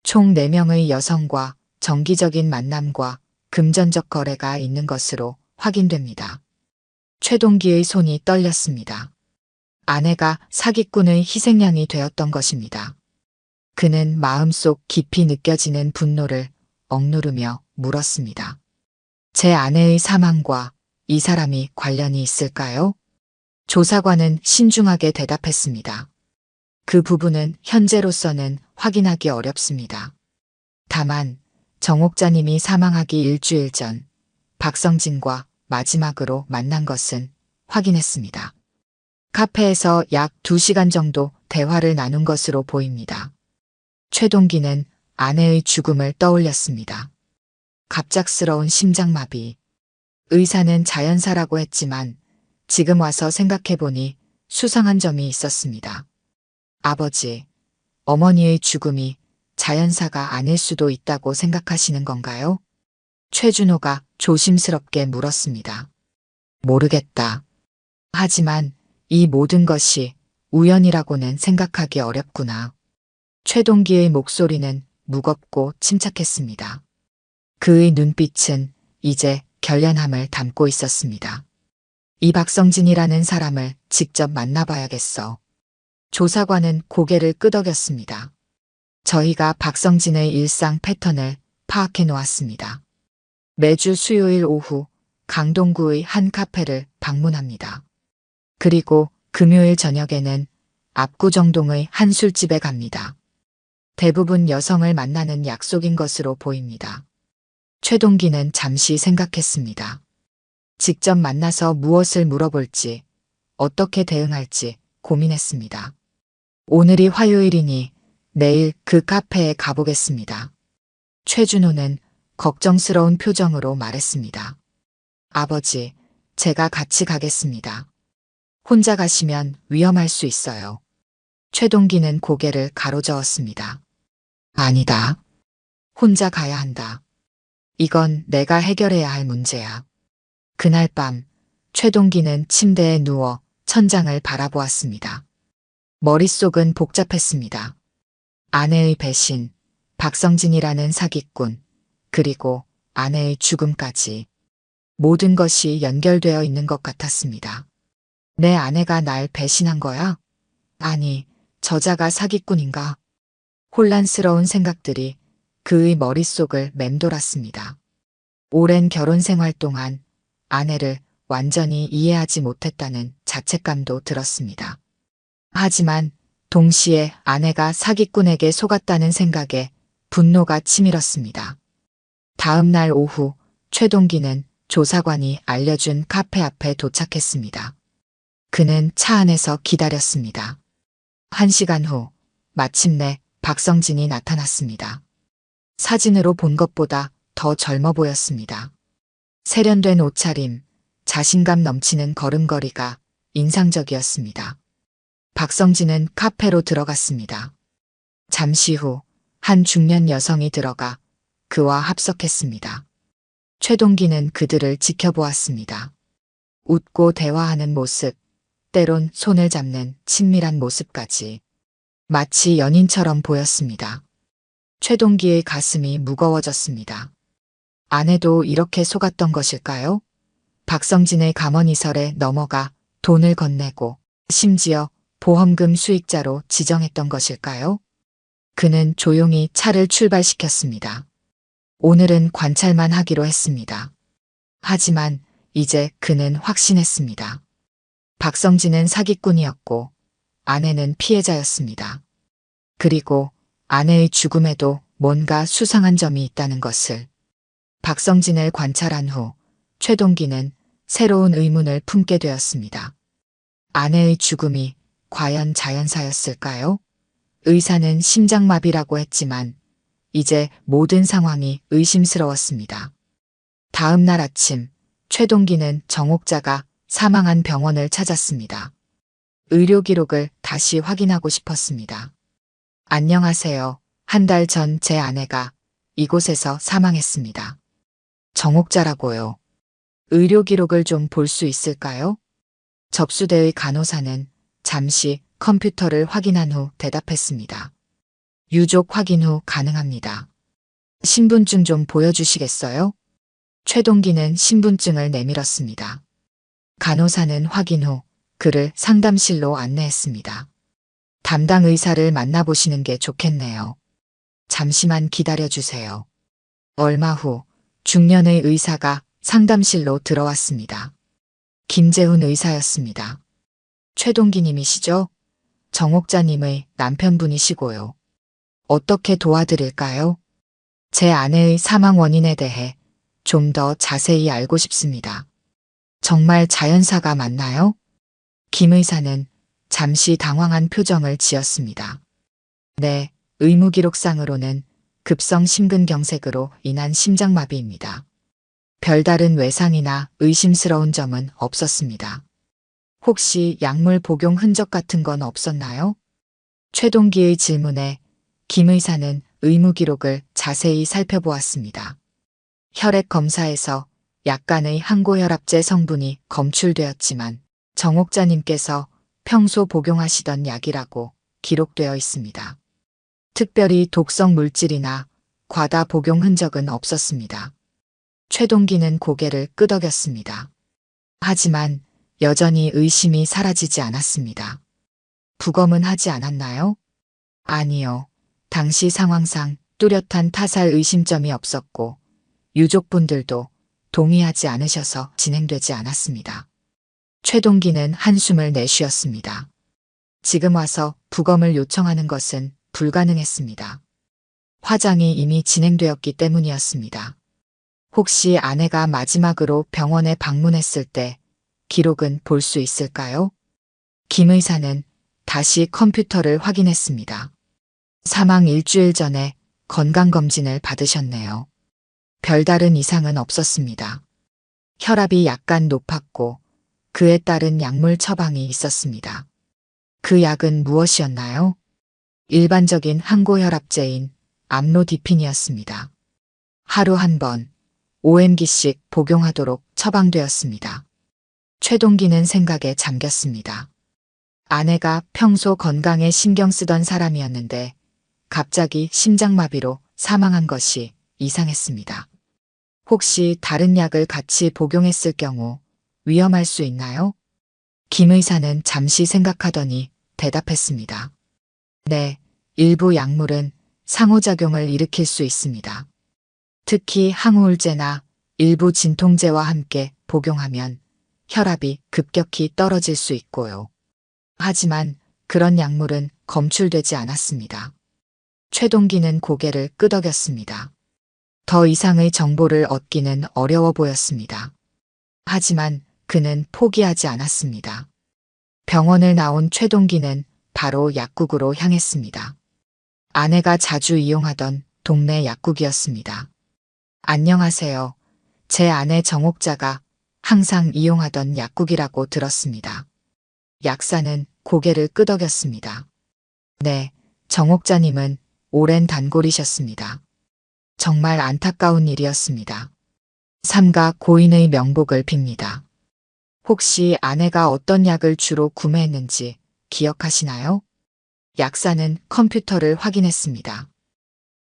총 4명의 여성과 정기적인 만남과 금전적 거래가 있는 것으로 확인됩니다. 최동기의 손이 떨렸습니다. 아내가 사기꾼의 희생양이 되었던 것입니다. 그는 마음속 깊이 느껴지는 분노를 억누르며 물었습니다. 제 아내의 사망과 이 사람이 관련이 있을까요? 조사관은 신중하게 대답했습니다. 그 부분은 현재로서는 확인하기 어렵습니다. 다만 정옥자님이 사망하기 일주일 전 박성진과 마지막으로 만난 것은 확인했습니다. 카페에서 약 2시간 정도 대화를 나눈 것으로 보입니다. 최동기는 아내의 죽음을 떠올렸습니다. 갑작스러운 심장마비. 의사는 자연사라고 했지만 지금 와서 생각해보니 수상한 점이 있었습니다. 아버지, 어머니의 죽음이 자연사가 아닐 수도 있다고 생각하시는 건가요? 최준호가 조심스럽게 물었습니다. 모르겠다. 하지만 이 모든 것이 우연이라고는 생각하기 어렵구나. 최동기의 목소리는 무겁고 침착했습니다. 그의 눈빛은 이제 결연함을 담고 있었습니다. 이 박성진이라는 사람을 직접 만나봐야겠어. 조사관은 고개를 끄덕였습니다. 저희가 박성진의 일상 패턴을 파악해 놓았습니다. 매주 수요일 오후 강동구의 한 카페를 방문합니다. 그리고 금요일 저녁에는 압구정동의 한 술집에 갑니다. 대부분 여성을 만나는 약속인 것으로 보입니다. 최동기는 잠시 생각했습니다. 직접 만나서 무엇을 물어볼지, 어떻게 대응할지 고민했습니다. 오늘이 화요일이니 내일 그 카페에 가보겠습니다. 최준호는 걱정스러운 표정으로 말했습니다. 아버지, 제가 같이 가겠습니다. 혼자 가시면 위험할 수 있어요. 최동기는 고개를 가로저었습니다. 아니다. 혼자 가야 한다. 이건 내가 해결해야 할 문제야. 그날 밤 최동기는 침대에 누워 천장을 바라보았습니다. 머릿속은 복잡했습니다. 아내의 배신, 박성진이라는 사기꾼, 그리고 아내의 죽음까지 모든 것이 연결되어 있는 것 같았습니다. 내 아내가 날 배신한 거야? 아니, 저자가 사기꾼인가? 혼란스러운 생각들이 그의 머릿속을 맴돌았습니다. 오랜 결혼 생활 동안 아내를 완전히 이해하지 못했다는 자책감도 들었습니다. 하지만 동시에 아내가 사기꾼에게 속았다는 생각에 분노가 치밀었습니다. 다음 날 오후 최동기는 조사관이 알려준 카페 앞에 도착했습니다. 그는 차 안에서 기다렸습니다. 1시간 후 마침내 박성진이 나타났습니다. 사진으로 본 것보다 더 젊어 보였습니다. 세련된 옷차림, 자신감 넘치는 걸음걸이가 인상적이었습니다. 박성진은 카페로 들어갔습니다. 잠시 후 한 중년 여성이 들어가 그와 합석했습니다. 최동기는 그들을 지켜보았습니다. 웃고 대화하는 모습, 때론 손을 잡는 친밀한 모습까지 마치 연인처럼 보였습니다. 최동기의 가슴이 무거워졌습니다. 아내도 이렇게 속았던 것일까요? 박성진의 감언이설에 넘어가 돈을 건네고 심지어 보험금 수익자로 지정했던 것일까요? 그는 조용히 차를 출발시켰습니다. 오늘은 관찰만 하기로 했습니다. 하지만 이제 그는 확신했습니다. 박성진은 사기꾼이었고 아내는 피해자였습니다. 그리고 아내의 죽음에도 뭔가 수상한 점이 있다는 것을. 박성진을 관찰한 후 최동기는 새로운 의문을 품게 되었습니다. 아내의 죽음이 과연 자연사였을까요? 의사는 심장마비라고 했지만 이제 모든 상황이 의심스러웠습니다. 다음 날 아침 최동기는 정옥자가 사망한 병원을 찾았습니다. 의료 기록을 다시 확인하고 싶었습니다. 안녕하세요. 한 달 전 제 아내가 이곳에서 사망했습니다. 정옥자라고요. 의료 기록을 좀 볼 수 있을까요? 접수대의 간호사는 잠시 컴퓨터를 확인한 후 대답했습니다. 유족 확인 후 가능합니다. 신분증 좀 보여주시겠어요? 최동기는 신분증을 내밀었습니다. 간호사는 확인 후 그를 상담실로 안내했습니다. 담당 의사를 만나보시는 게 좋겠네요. 잠시만 기다려주세요. 얼마 후 중년의 의사가 상담실로 들어왔습니다. 김재훈 의사였습니다. 최동기님이시죠? 정옥자님의 남편분이시고요. 어떻게 도와드릴까요? 제 아내의 사망 원인에 대해 좀 더 자세히 알고 싶습니다. 정말 자연사가 맞나요? 김 의사는 잠시 당황한 표정을 지었습니다. 네, 의무기록상으로는 급성 심근경색으로 인한 심장마비입니다. 별다른 외상이나 의심스러운 점은 없었습니다. 혹시 약물 복용 흔적 같은 건 없었나요? 최동기의 질문에 김 의사는 의무기록을 자세히 살펴보았습니다. 혈액 검사에서 약간의 항고혈압제 성분이 검출되었지만 정옥자님께서 평소 복용하시던 약이라고 기록되어 있습니다. 특별히 독성 물질이나 과다 복용 흔적은 없었습니다. 최동기는 고개를 끄덕였습니다. 하지만 여전히 의심이 사라지지 않았습니다. 부검은 하지 않았나요? 아니요. 당시 상황상 뚜렷한 타살 의심점이 없었고 유족분들도 동의하지 않으셔서 진행되지 않았습니다. 최동기는 한숨을 내쉬었습니다. 지금 와서 부검을 요청하는 것은 불가능했습니다. 화장이 이미 진행되었기 때문이었습니다. 혹시 아내가 마지막으로 병원에 방문했을 때 기록은 볼 수 있을까요? 김 의사는 다시 컴퓨터를 확인했습니다. 사망 일주일 전에 건강검진을 받으셨네요. 별다른 이상은 없었습니다. 혈압이 약간 높았고 그에 따른 약물 처방이 있었습니다. 그 약은 무엇이었나요? 일반적인 항고혈압제인 암로디핀이었습니다. 하루 한 번, 5mg씩 복용하도록 처방되었습니다. 최동기는 생각에 잠겼습니다. 아내가 평소 건강에 신경 쓰던 사람이었는데 갑자기 심장마비로 사망한 것이 이상했습니다. 혹시 다른 약을 같이 복용했을 경우 위험할 수 있나요? 김 의사는 잠시 생각하더니 대답했습니다. 네, 일부 약물은 상호작용을 일으킬 수 있습니다. 특히 항우울제나 일부 진통제와 함께 복용하면 혈압이 급격히 떨어질 수 있고요. 하지만 그런 약물은 검출되지 않았습니다. 최동기는 고개를 끄덕였습니다. 더 이상의 정보를 얻기는 어려워 보였습니다. 하지만 그는 포기하지 않았습니다. 병원을 나온 최동기는 바로 약국으로 향했습니다. 아내가 자주 이용하던 동네 약국이었습니다. 안녕하세요. 제 아내 정옥자가 항상 이용하던 약국이라고 들었습니다. 약사는 고개를 끄덕였습니다. 네, 정옥자님은 오랜 단골이셨습니다. 정말 안타까운 일이었습니다. 삼가 고인의 명복을 빕니다. 혹시 아내가 어떤 약을 주로 구매했는지 기억하시나요? 약사는 컴퓨터를 확인했습니다.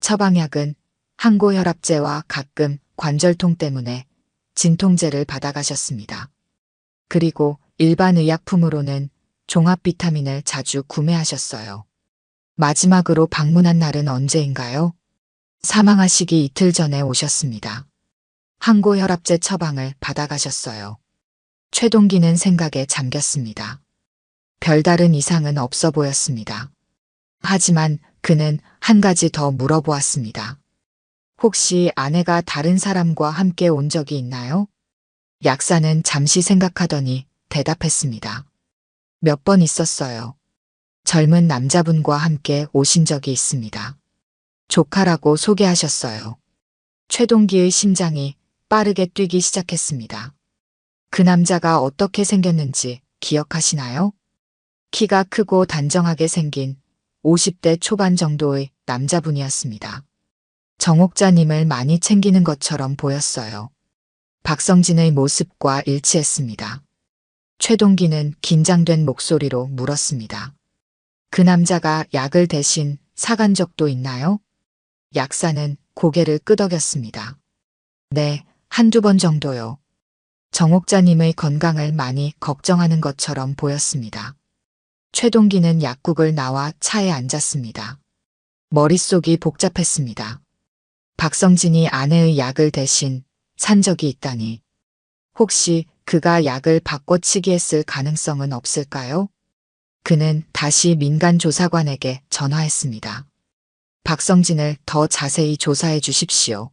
처방약은 항고혈압제와 가끔 관절통 때문에 진통제를 받아가셨습니다. 그리고 일반 의약품으로는 종합 비타민을 자주 구매하셨어요. 마지막으로 방문한 날은 언제인가요? 사망하시기 이틀 전에 오셨습니다. 항고혈압제 처방을 받아가셨어요. 최동기는 생각에 잠겼습니다. 별다른 이상은 없어 보였습니다. 하지만 그는 한 가지 더 물어보았습니다. 혹시 아내가 다른 사람과 함께 온 적이 있나요? 약사는 잠시 생각하더니 대답했습니다. 몇 번 있었어요. 젊은 남자분과 함께 오신 적이 있습니다. 조카라고 소개하셨어요. 최동기의 심장이 빠르게 뛰기 시작했습니다. 그 남자가 어떻게 생겼는지 기억하시나요? 키가 크고 단정하게 생긴 50대 초반 정도의 남자분이었습니다. 정옥자님을 많이 챙기는 것처럼 보였어요. 박성진의 모습과 일치했습니다. 최동기는 긴장된 목소리로 물었습니다. 그 남자가 약을 대신 사간 적도 있나요? 약사는 고개를 끄덕였습니다. 네, 한두 번 정도요. 정옥자님의 건강을 많이 걱정하는 것처럼 보였습니다. 최동기는 약국을 나와 차에 앉았습니다. 머릿속이 복잡했습니다. 박성진이 아내의 약을 대신 산 적이 있다니. 혹시 그가 약을 바꿔치기 했을 가능성은 없을까요? 그는 다시 민간조사관에게 전화했습니다. 박성진을 더 자세히 조사해 주십시오.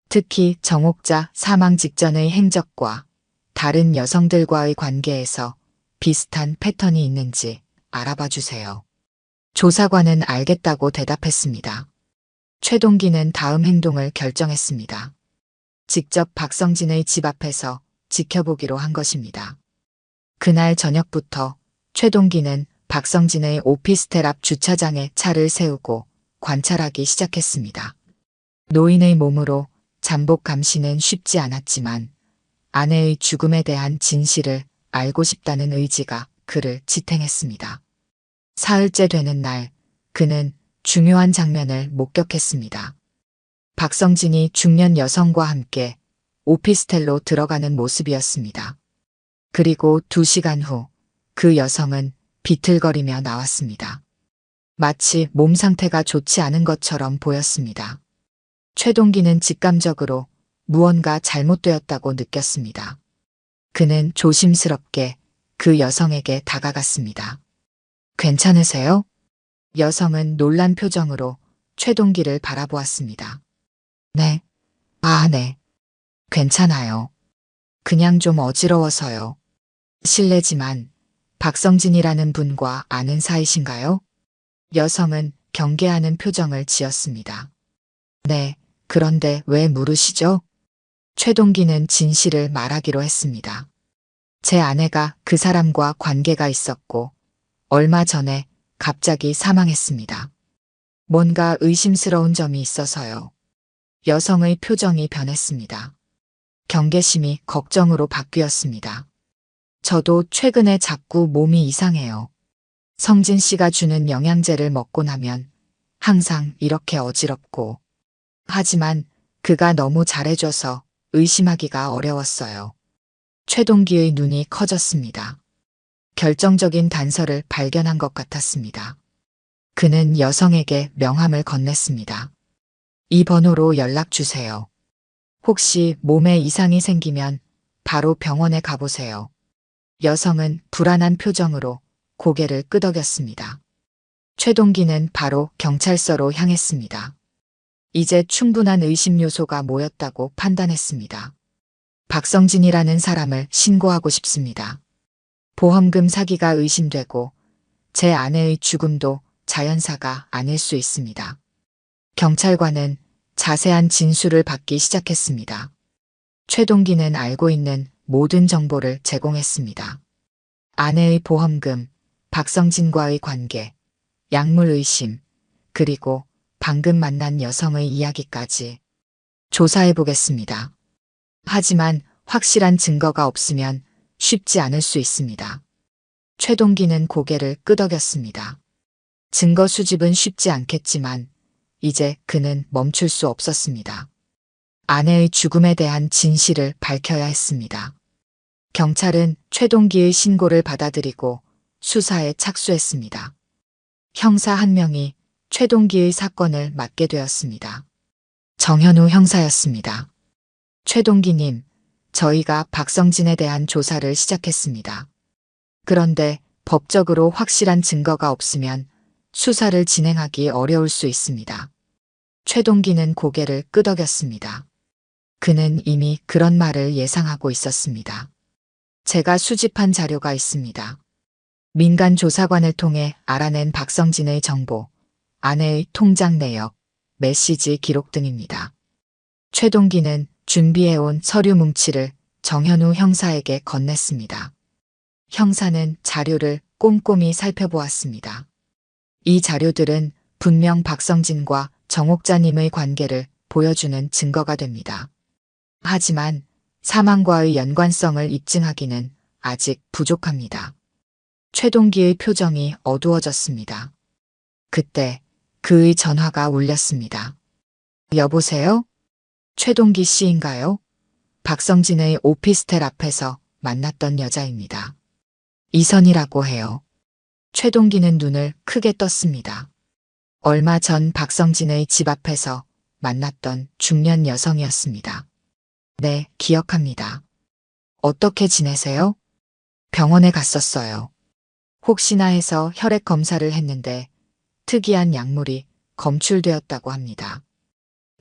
특히 정옥자 사망 직전의 행적과 다른 여성들과의 관계에서 비슷한 패턴이 있는지 알아봐 주세요. 조사관은 알겠다고 대답했습니다. 최동기는 다음 행동을 결정했습니다. 직접 박성진의 집 앞에서 지켜보기로 한 것입니다. 그날 저녁부터 최동기는 박성진의 오피스텔 앞 주차장에 차를 세우고 관찰하기 시작했습니다. 노인의 몸으로 잠복 감시는 쉽지 않았지만 아내의 죽음에 대한 진실을 알고 싶다는 의지가 그를 지탱했습니다. 사흘째 되는 날, 그는 중요한 장면을 목격했습니다. 박성진이 중년 여성과 함께 오피스텔로 들어가는 모습이었습니다. 그리고 2시간 후 그 여성은 비틀거리며 나왔습니다. 마치 몸 상태가 좋지 않은 것처럼 보였습니다. 최동기는 직감적으로 무언가 잘못되었다고 느꼈습니다. 그는 조심스럽게 그 여성에게 다가갔습니다. 괜찮으세요? 여성은 놀란 표정으로 최동기를 바라보았습니다. 네. 네. 괜찮아요. 그냥 좀 어지러워서요. 실례지만 박성진이라는 분과 아는 사이신가요? 여성은 경계하는 표정을 지었습니다. 네, 그런데 왜 물으시죠? 최동기는 진실을 말하기로 했습니다. 제 아내가 그 사람과 관계가 있었고 얼마 전에 갑자기 사망했습니다. 뭔가 의심스러운 점이 있어서요. 여성의 표정이 변했습니다. 경계심이 걱정으로 바뀌었습니다. 저도 최근에 자꾸 몸이 이상해요. 성진 씨가 주는 영양제를 먹고 나면 항상 이렇게 어지럽고. 하지만 그가 너무 잘해줘서 의심하기가 어려웠어요. 최동기의 눈이 커졌습니다. 결정적인 단서를 발견한 것 같았습니다. 그는 여성에게 명함을 건넸습니다. 이 번호로 연락 주세요. 혹시 몸에 이상이 생기면 바로 병원에 가보세요. 여성은 불안한 표정으로 고개를 끄덕였습니다. 최동기는 바로 경찰서로 향했습니다. 이제 충분한 의심 요소가 모였다고 판단했습니다. 박성진이라는 사람을 신고하고 싶습니다. 보험금 사기가 의심되고 제 아내의 죽음도 자연사가 아닐 수 있습니다. 경찰관은 자세한 진술을 받기 시작했습니다. 최동기는 알고 있는 모든 정보를 제공했습니다. 아내의 보험금, 박성진과의 관계, 약물 의심, 그리고 방금 만난 여성의 이야기까지 조사해 보겠습니다. 하지만 확실한 증거가 없으면 쉽지 않을 수 있습니다. 최동기는 고개를 끄덕였습니다. 증거 수집은 쉽지 않겠지만 이제 그는 멈출 수 없었습니다. 아내의 죽음에 대한 진실을 밝혀야 했습니다. 경찰은 최동기의 신고를 받아들이고 수사에 착수했습니다. 형사 한 명이 최동기의 사건을 맡게 되었습니다. 정현우 형사였습니다. 최동기님, 저희가 박성진에 대한 조사를 시작했습니다. 그런데 법적으로 확실한 증거가 없으면 수사를 진행하기 어려울 수 있습니다. 최동기는 고개를 끄덕였습니다. 그는 이미 그런 말을 예상하고 있었습니다. 제가 수집한 자료가 있습니다. 민간 조사관을 통해 알아낸 박성진의 정보, 아내의 통장 내역, 메시지 기록 등입니다. 최동기는 준비해온 서류 뭉치를 정현우 형사에게 건넸습니다. 형사는 자료를 꼼꼼히 살펴보았습니다. 이 자료들은 분명 박성진과 정옥자님의 관계를 보여주는 증거가 됩니다. 하지만 사망과의 연관성을 입증하기는 아직 부족합니다. 최동기의 표정이 어두워졌습니다. 그때 그의 전화가 울렸습니다. 여보세요? 최동기 씨인가요? 박성진의 오피스텔 앞에서 만났던 여자입니다. 이선이라고 해요. 최동기는 눈을 크게 떴습니다. 얼마 전 박성진의 집 앞에서 만났던 중년 여성이었습니다. 네, 기억합니다. 어떻게 지내세요? 병원에 갔었어요. 혹시나 해서 혈액 검사를 했는데 특이한 약물이 검출되었다고 합니다.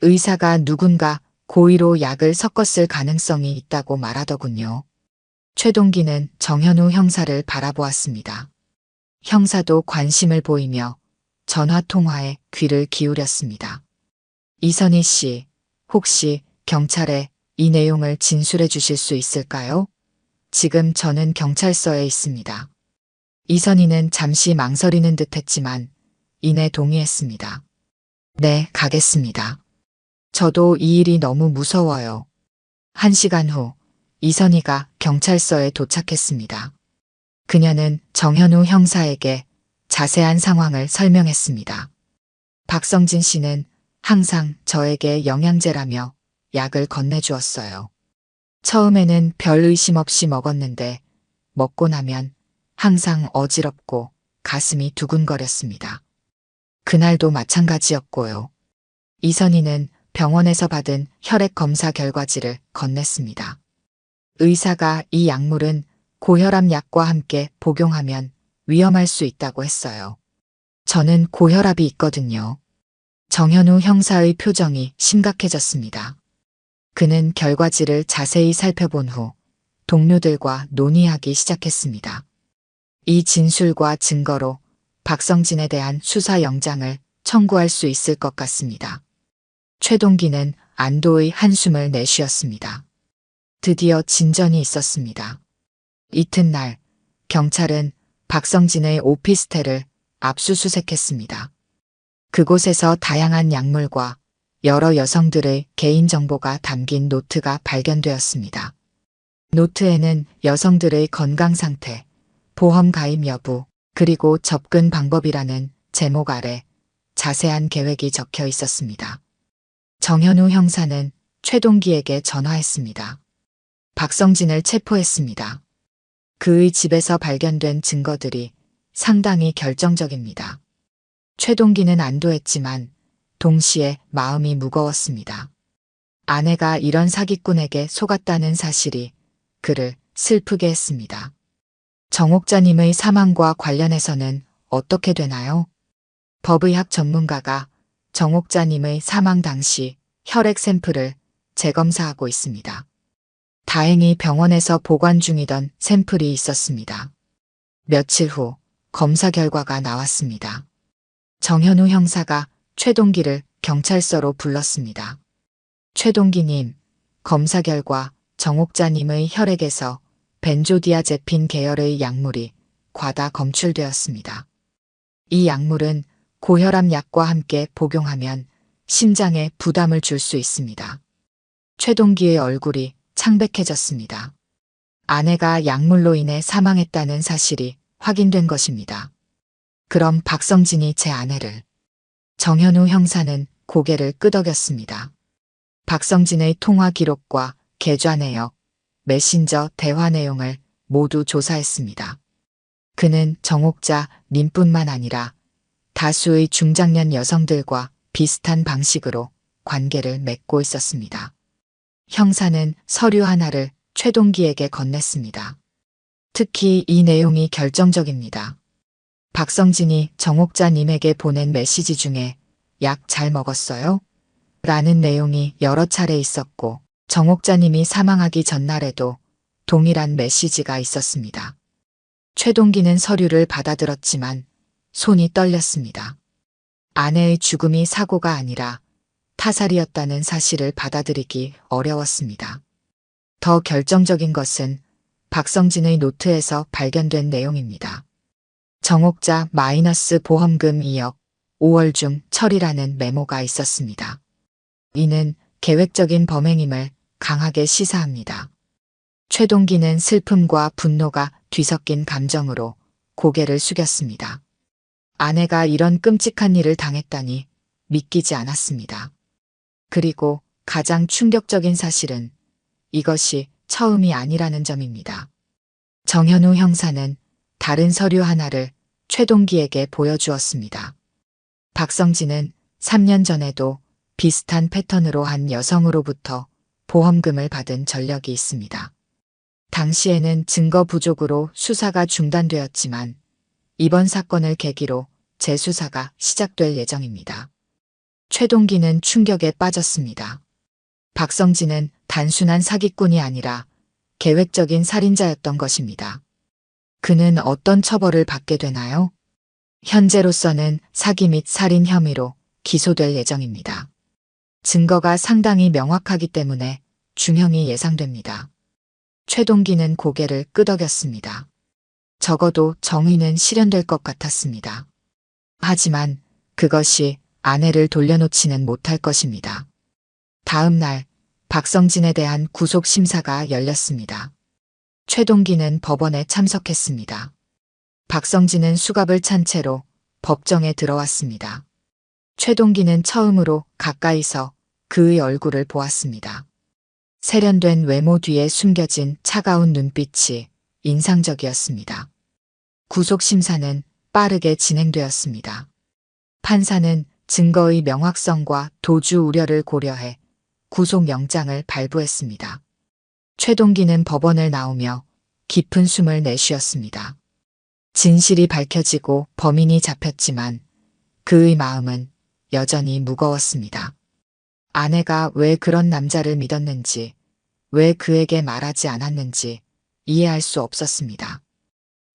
의사가 누군가 고의로 약을 섞었을 가능성이 있다고 말하더군요. 최동기는 정현우 형사를 바라보았습니다. 형사도 관심을 보이며 전화 통화에 귀를 기울였습니다. 이선희 씨, 혹시 경찰에 이 내용을 진술해 주실 수 있을까요? 지금 저는 경찰서에 있습니다. 이선희는 잠시 망설이는 듯 했지만 이내 동의했습니다. 네, 가겠습니다. 저도 이 일이 너무 무서워요. 1시간 후 이선희가 경찰서에 도착했습니다. 그녀는 정현우 형사에게 자세한 상황을 설명했습니다. 박성진 씨는 항상 저에게 영양제라며 약을 건네주었어요. 처음에는 별 의심 없이 먹었는데 먹고 나면 항상 어지럽고 가슴이 두근거렸습니다. 그날도 마찬가지였고요. 이선희는 병원에서 받은 혈액 검사 결과지를 건넸습니다. 의사가 이 약물은 고혈압 약과 함께 복용하면 위험할 수 있다고 했어요. 저는 고혈압이 있거든요. 정현우 형사의 표정이 심각해졌습니다. 그는 결과지를 자세히 살펴본 후 동료들과 논의하기 시작했습니다. 이 진술과 증거로 박성진에 대한 수사 영장을 청구할 수 있을 것 같습니다. 최동기는 안도의 한숨을 내쉬었습니다. 드디어 진전이 있었습니다. 이튿날 경찰은 박성진의 오피스텔을 압수수색했습니다. 그곳에서 다양한 약물과 여러 여성들의 개인정보가 담긴 노트가 발견되었습니다. 노트에는 여성들의 건강 상태, 보험 가입 여부, 그리고 접근 방법이라는 제목 아래 자세한 계획이 적혀 있었습니다. 정현우 형사는 최동기에게 전화했습니다. 박성진을 체포했습니다. 그의 집에서 발견된 증거들이 상당히 결정적입니다. 최동기는 안도했지만 동시에 마음이 무거웠습니다. 아내가 이런 사기꾼에게 속았다는 사실이 그를 슬프게 했습니다. 정옥자님의 사망과 관련해서는 어떻게 되나요? 법의학 전문가가 정옥자님의 사망 당시 혈액 샘플을 재검사하고 있습니다. 다행히 병원에서 보관 중이던 샘플이 있었습니다. 며칠 후 검사 결과가 나왔습니다. 정현우 형사가 최동기를 경찰서로 불렀습니다. 최동기님, 검사 결과 정옥자님의 혈액에서 벤조디아제핀 계열의 약물이 과다 검출되었습니다. 이 약물은 고혈압 약과 함께 복용하면 심장에 부담을 줄 수 있습니다. 최동기의 얼굴이 창백해졌습니다. 아내가 약물로 인해 사망했다는 사실이 확인된 것입니다. 그럼 박성진이 제 아내를... 정현우 형사는 고개를 끄덕였습니다. 박성진의 통화 기록과 계좌 내역, 메신저 대화 내용을 모두 조사했습니다. 그는 정옥자 님뿐만 아니라 다수의 중장년 여성들과 비슷한 방식으로 관계를 맺고 있었습니다. 형사는 서류 하나를 최동기에게 건넸습니다. 특히 이 내용이 결정적입니다. 박성진이 정옥자님에게 보낸 메시지 중에 약 잘 먹었어요? 라는 내용이 여러 차례 있었고 정옥자님이 사망하기 전날에도 동일한 메시지가 있었습니다. 최동기는 서류를 받아들었지만 손이 떨렸습니다. 아내의 죽음이 사고가 아니라 타살이었다는 사실을 받아들이기 어려웠습니다. 더 결정적인 것은 박성진의 노트에서 발견된 내용입니다. 정옥자 마이너스 보험금 2억 5월 중 처리라는 메모가 있었습니다. 이는 계획적인 범행임을 강하게 시사합니다. 최동기는 슬픔과 분노가 뒤섞인 감정으로 고개를 숙였습니다. 아내가 이런 끔찍한 일을 당했다니 믿기지 않았습니다. 그리고 가장 충격적인 사실은 이것이 처음이 아니라는 점입니다. 정현우 형사는 다른 서류 하나를 최동기에게 보여주었습니다. 박성진은 3년 전에도 비슷한 패턴으로 한 여성으로부터 보험금을 받은 전력이 있습니다. 당시에는 증거 부족으로 수사가 중단되었지만 이번 사건을 계기로 재수사가 시작될 예정입니다. 최동기는 충격에 빠졌습니다. 박성진은 단순한 사기꾼이 아니라 계획적인 살인자였던 것입니다. 그는 어떤 처벌을 받게 되나요? 현재로서는 사기 및 살인 혐의로 기소될 예정입니다. 증거가 상당히 명확하기 때문에 중형이 예상됩니다. 최동기는 고개를 끄덕였습니다. 적어도 정의는 실현될 것 같았습니다. 하지만 그것이 아내를 돌려놓지는 못할 것입니다. 다음 날 박성진에 대한 구속심사가 열렸습니다. 최동기는 법원에 참석했습니다. 박성진은 수갑을 찬 채로 법정에 들어왔습니다. 최동기는 처음으로 가까이서 그의 얼굴을 보았습니다. 세련된 외모 뒤에 숨겨진 차가운 눈빛이 인상적이었습니다. 구속심사는 빠르게 진행되었습니다. 판사는 증거의 명확성과 도주 우려를 고려해 구속영장을 발부했습니다. 최동기는 법원을 나오며 깊은 숨을 내쉬었습니다. 진실이 밝혀지고 범인이 잡혔지만 그의 마음은 여전히 무거웠습니다. 아내가 왜 그런 남자를 믿었는지, 왜 그에게 말하지 않았는지 이해할 수 없었습니다.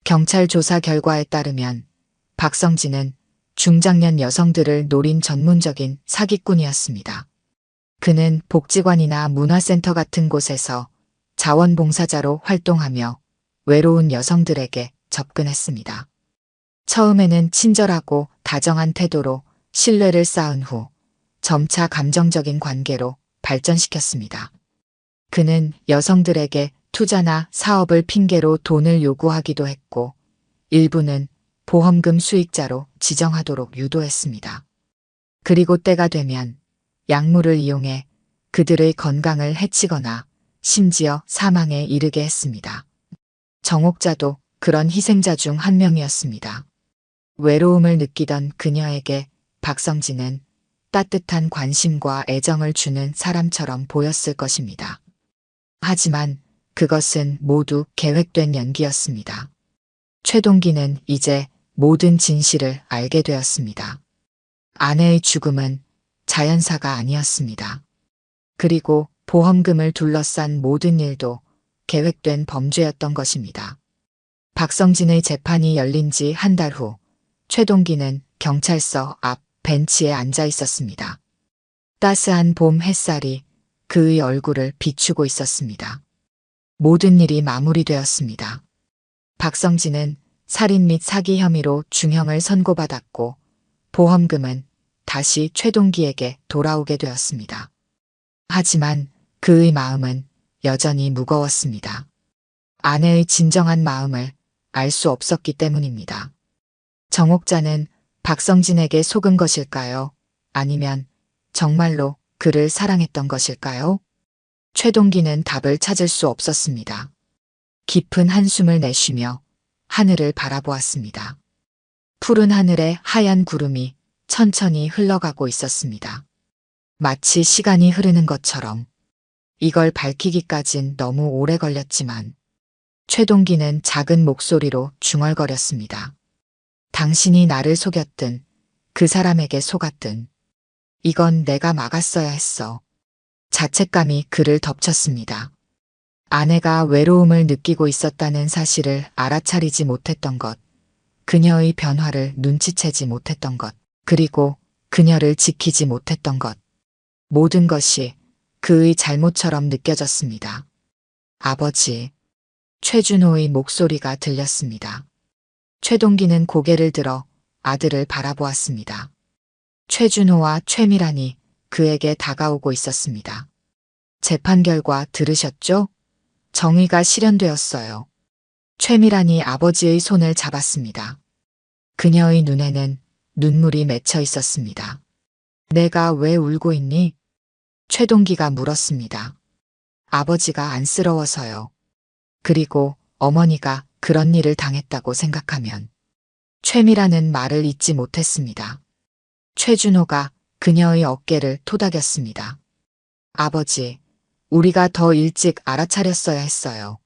경찰 조사 결과에 따르면 박성진은 중장년 여성들을 노린 전문적인 사기꾼이었습니다. 그는 복지관이나 문화센터 같은 곳에서 자원봉사자로 활동하며 외로운 여성들에게 접근했습니다. 처음에는 친절하고 다정한 태도로 신뢰를 쌓은 후 점차 감정적인 관계로 발전시켰습니다. 그는 여성들에게 투자나 사업을 핑계로 돈을 요구하기도 했고, 일부는 보험금 수익자로 지정하도록 유도했습니다. 그리고 때가 되면 약물을 이용해 그들의 건강을 해치거나 심지어 사망에 이르게 했습니다. 정옥자도 그런 희생자 중 한 명이었습니다. 외로움을 느끼던 그녀에게 박성진은 따뜻한 관심과 애정을 주는 사람처럼 보였을 것입니다. 하지만 그것은 모두 계획된 연기였습니다. 최동기는 이제 모든 진실을 알게 되었습니다. 아내의 죽음은 자연사가 아니었습니다. 그리고 보험금을 둘러싼 모든 일도 계획된 범죄였던 것입니다. 박성진의 재판이 열린 지 한 달 후, 최동기는 경찰서 앞 벤치에 앉아 있었습니다. 따스한 봄 햇살이 그의 얼굴을 비추고 있었습니다. 모든 일이 마무리되었습니다. 박성진은 살인 및 사기 혐의로 중형을 선고받았고, 보험금은 다시 최동기에게 돌아오게 되었습니다. 하지만 그의 마음은 여전히 무거웠습니다. 아내의 진정한 마음을 알 수 없었기 때문입니다. 정옥자는 박성진에게 속은 것일까요? 아니면 정말로 그를 사랑했던 것일까요? 최동기는 답을 찾을 수 없었습니다. 깊은 한숨을 내쉬며 하늘을 바라보았습니다. 푸른 하늘에 하얀 구름이 천천히 흘러가고 있었습니다. 마치 시간이 흐르는 것처럼. 이걸 밝히기까진 너무 오래 걸렸지만 최동기는 작은 목소리로 중얼거렸습니다. 당신이 나를 속였든 그 사람에게 속았든 이건 내가 막았어야 했어. 자책감이 그를 덮쳤습니다. 아내가 외로움을 느끼고 있었다는 사실을 알아차리지 못했던 것, 그녀의 변화를 눈치채지 못했던 것, 그리고 그녀를 지키지 못했던 것, 모든 것이 그의 잘못처럼 느껴졌습니다. 아버지, 최준호의 목소리가 들렸습니다. 최동기는 고개를 들어 아들을 바라보았습니다. 최준호와 최미란이 그에게 다가오고 있었습니다. 재판 결과 들으셨죠? 정의가 실현되었어요. 최미란이 아버지의 손을 잡았습니다. 그녀의 눈에는 눈물이 맺혀 있었습니다. 내가 왜 울고 있니? 최동기가 물었습니다. 아버지가 안쓰러워서요. 그리고 어머니가 그런 일을 당했다고 생각하면. 최미란은 말을 잇지 못했습니다. 최준호가 그녀의 어깨를 토닥였습니다. 아버지, 우리가 더 일찍 알아차렸어야 했어요.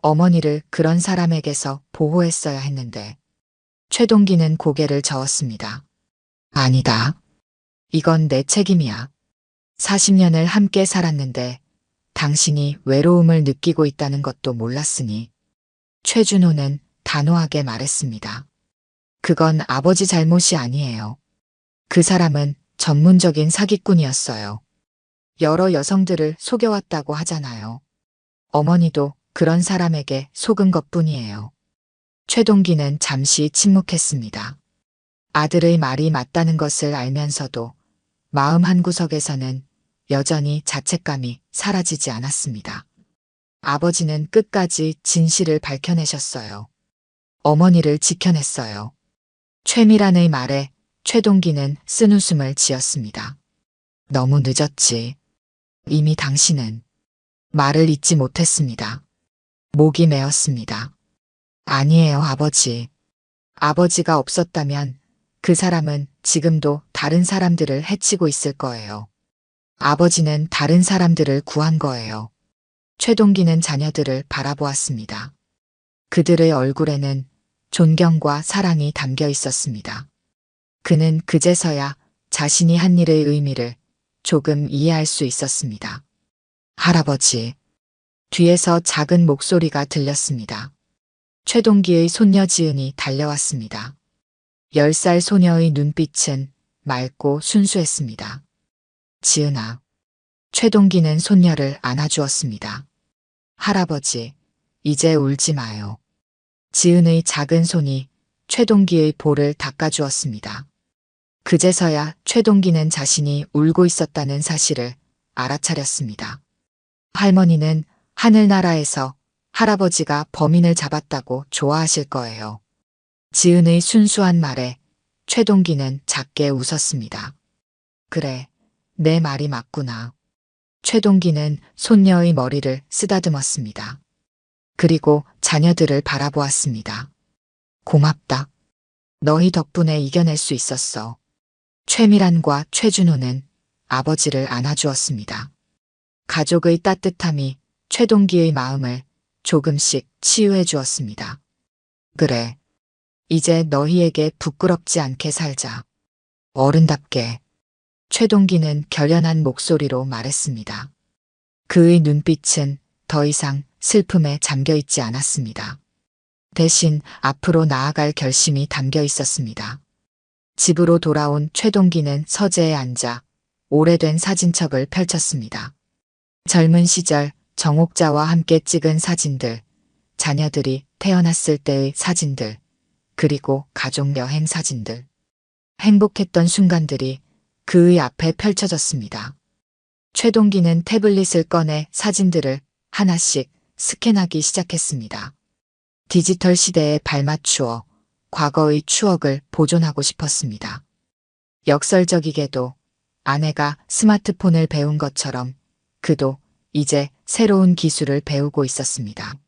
어머니를 그런 사람에게서 보호했어야 했는데. 최동기는 고개를 저었습니다. 아니다. 이건 내 책임이야. 40년을 함께 살았는데 당신이 외로움을 느끼고 있다는 것도 몰랐으니. 최준호는 단호하게 말했습니다. 그건 아버지 잘못이 아니에요. 그 사람은 전문적인 사기꾼이었어요. 여러 여성들을 속여왔다고 하잖아요. 어머니도 그런 사람에게 속은 것뿐이에요. 최동기는 잠시 침묵했습니다. 아들의 말이 맞다는 것을 알면서도 마음 한구석에서는 여전히 자책감이 사라지지 않았습니다. 아버지는 끝까지 진실을 밝혀내셨어요. 어머니를 지켜냈어요. 최미란의 말에 최동기는 쓴웃음을 지었습니다. 너무 늦었지. 이미 당신은. 말을 잇지 못했습니다. 목이 메었습니다. 아니에요, 아버지. 아버지가 없었다면 그 사람은 지금도 다른 사람들을 해치고 있을 거예요. 아버지는 다른 사람들을 구한 거예요. 최동기는 자녀들을 바라보았습니다. 그들의 얼굴에는 존경과 사랑이 담겨 있었습니다. 그는 그제서야 자신이 한 일의 의미를 조금 이해할 수 있었습니다. 할아버지. 뒤에서 작은 목소리가 들렸습니다. 최동기의 손녀 지은이 달려왔습니다. 10살 소녀의 눈빛은 맑고 순수했습니다. 지은아. 최동기는 손녀를 안아주었습니다. 할아버지, 이제 울지 마요. 지은의 작은 손이 최동기의 볼을 닦아주었습니다. 그제서야 최동기는 자신이 울고 있었다는 사실을 알아차렸습니다. 할머니는 하늘나라에서 할아버지가 범인을 잡았다고 좋아하실 거예요. 지은의 순수한 말에 최동기는 작게 웃었습니다. 그래, 내 말이 맞구나. 최동기는 손녀의 머리를 쓰다듬었습니다. 그리고 자녀들을 바라보았습니다. 고맙다. 너희 덕분에 이겨낼 수 있었어. 최미란과 최준호는 아버지를 안아주었습니다. 가족의 따뜻함이 최동기의 마음을 조금씩 치유해 주었습니다. 그래. 이제 너희에게 부끄럽지 않게 살자. 어른답게. 최동기는 결연한 목소리로 말했습니다. 그의 눈빛은 더 이상 슬픔에 잠겨 있지 않았습니다. 대신 앞으로 나아갈 결심이 담겨 있었습니다. 집으로 돌아온 최동기는 서재에 앉아 오래된 사진첩을 펼쳤습니다. 젊은 시절 정옥자와 함께 찍은 사진들, 자녀들이 태어났을 때의 사진들, 그리고 가족 여행 사진들. 행복했던 순간들이 그의 앞에 펼쳐졌습니다. 최동기는 태블릿을 꺼내 사진들을 하나씩 스캔하기 시작했습니다. 디지털 시대에 발맞추어 과거의 추억을 보존하고 싶었습니다. 역설적이게도 아내가 스마트폰을 배운 것처럼 그도 이제 새로운 기술을 배우고 있었습니다.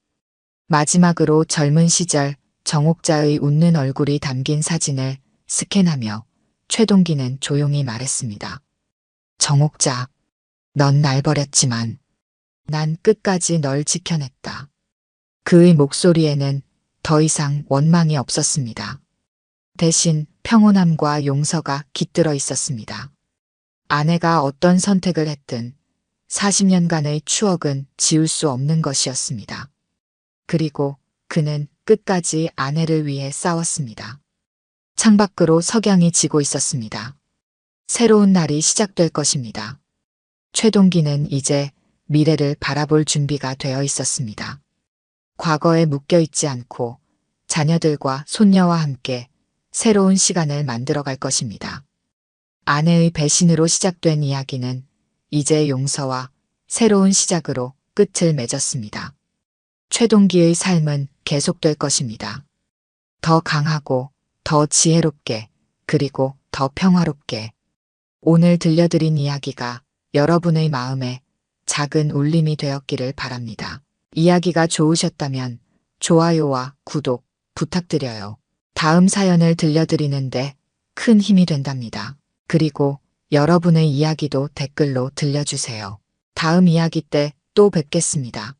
마지막으로 젊은 시절 정옥자의 웃는 얼굴이 담긴 사진을 스캔하며 최동기는 조용히 말했습니다. 정옥자, 넌 날 버렸지만 난 끝까지 널 지켜냈다. 그의 목소리에는 더 이상 원망이 없었습니다. 대신 평온함과 용서가 깃들어 있었습니다. 아내가 어떤 선택을 했든 40년간의 추억은 지울 수 없는 것이었습니다. 그리고 그는 끝까지 아내를 위해 싸웠습니다. 창밖으로 석양이 지고 있었습니다. 새로운 날이 시작될 것입니다. 최동기는 이제 미래를 바라볼 준비가 되어 있었습니다. 과거에 묶여있지 않고 자녀들과 손녀와 함께 새로운 시간을 만들어갈 것입니다. 아내의 배신으로 시작된 이야기는 이제 용서와 새로운 시작으로 끝을 맺었습니다. 최동기의 삶은 계속될 것입니다. 더 강하고 더 지혜롭게 그리고 더 평화롭게. 오늘 들려드린 이야기가 여러분의 마음에 작은 울림이 되었기를 바랍니다. 이야기가 좋으셨다면 좋아요와 구독 부탁드려요. 다음 사연을 들려드리는데 큰 힘이 된답니다. 그리고 여러분의 이야기도 댓글로 들려주세요. 다음 이야기 때 또 뵙겠습니다.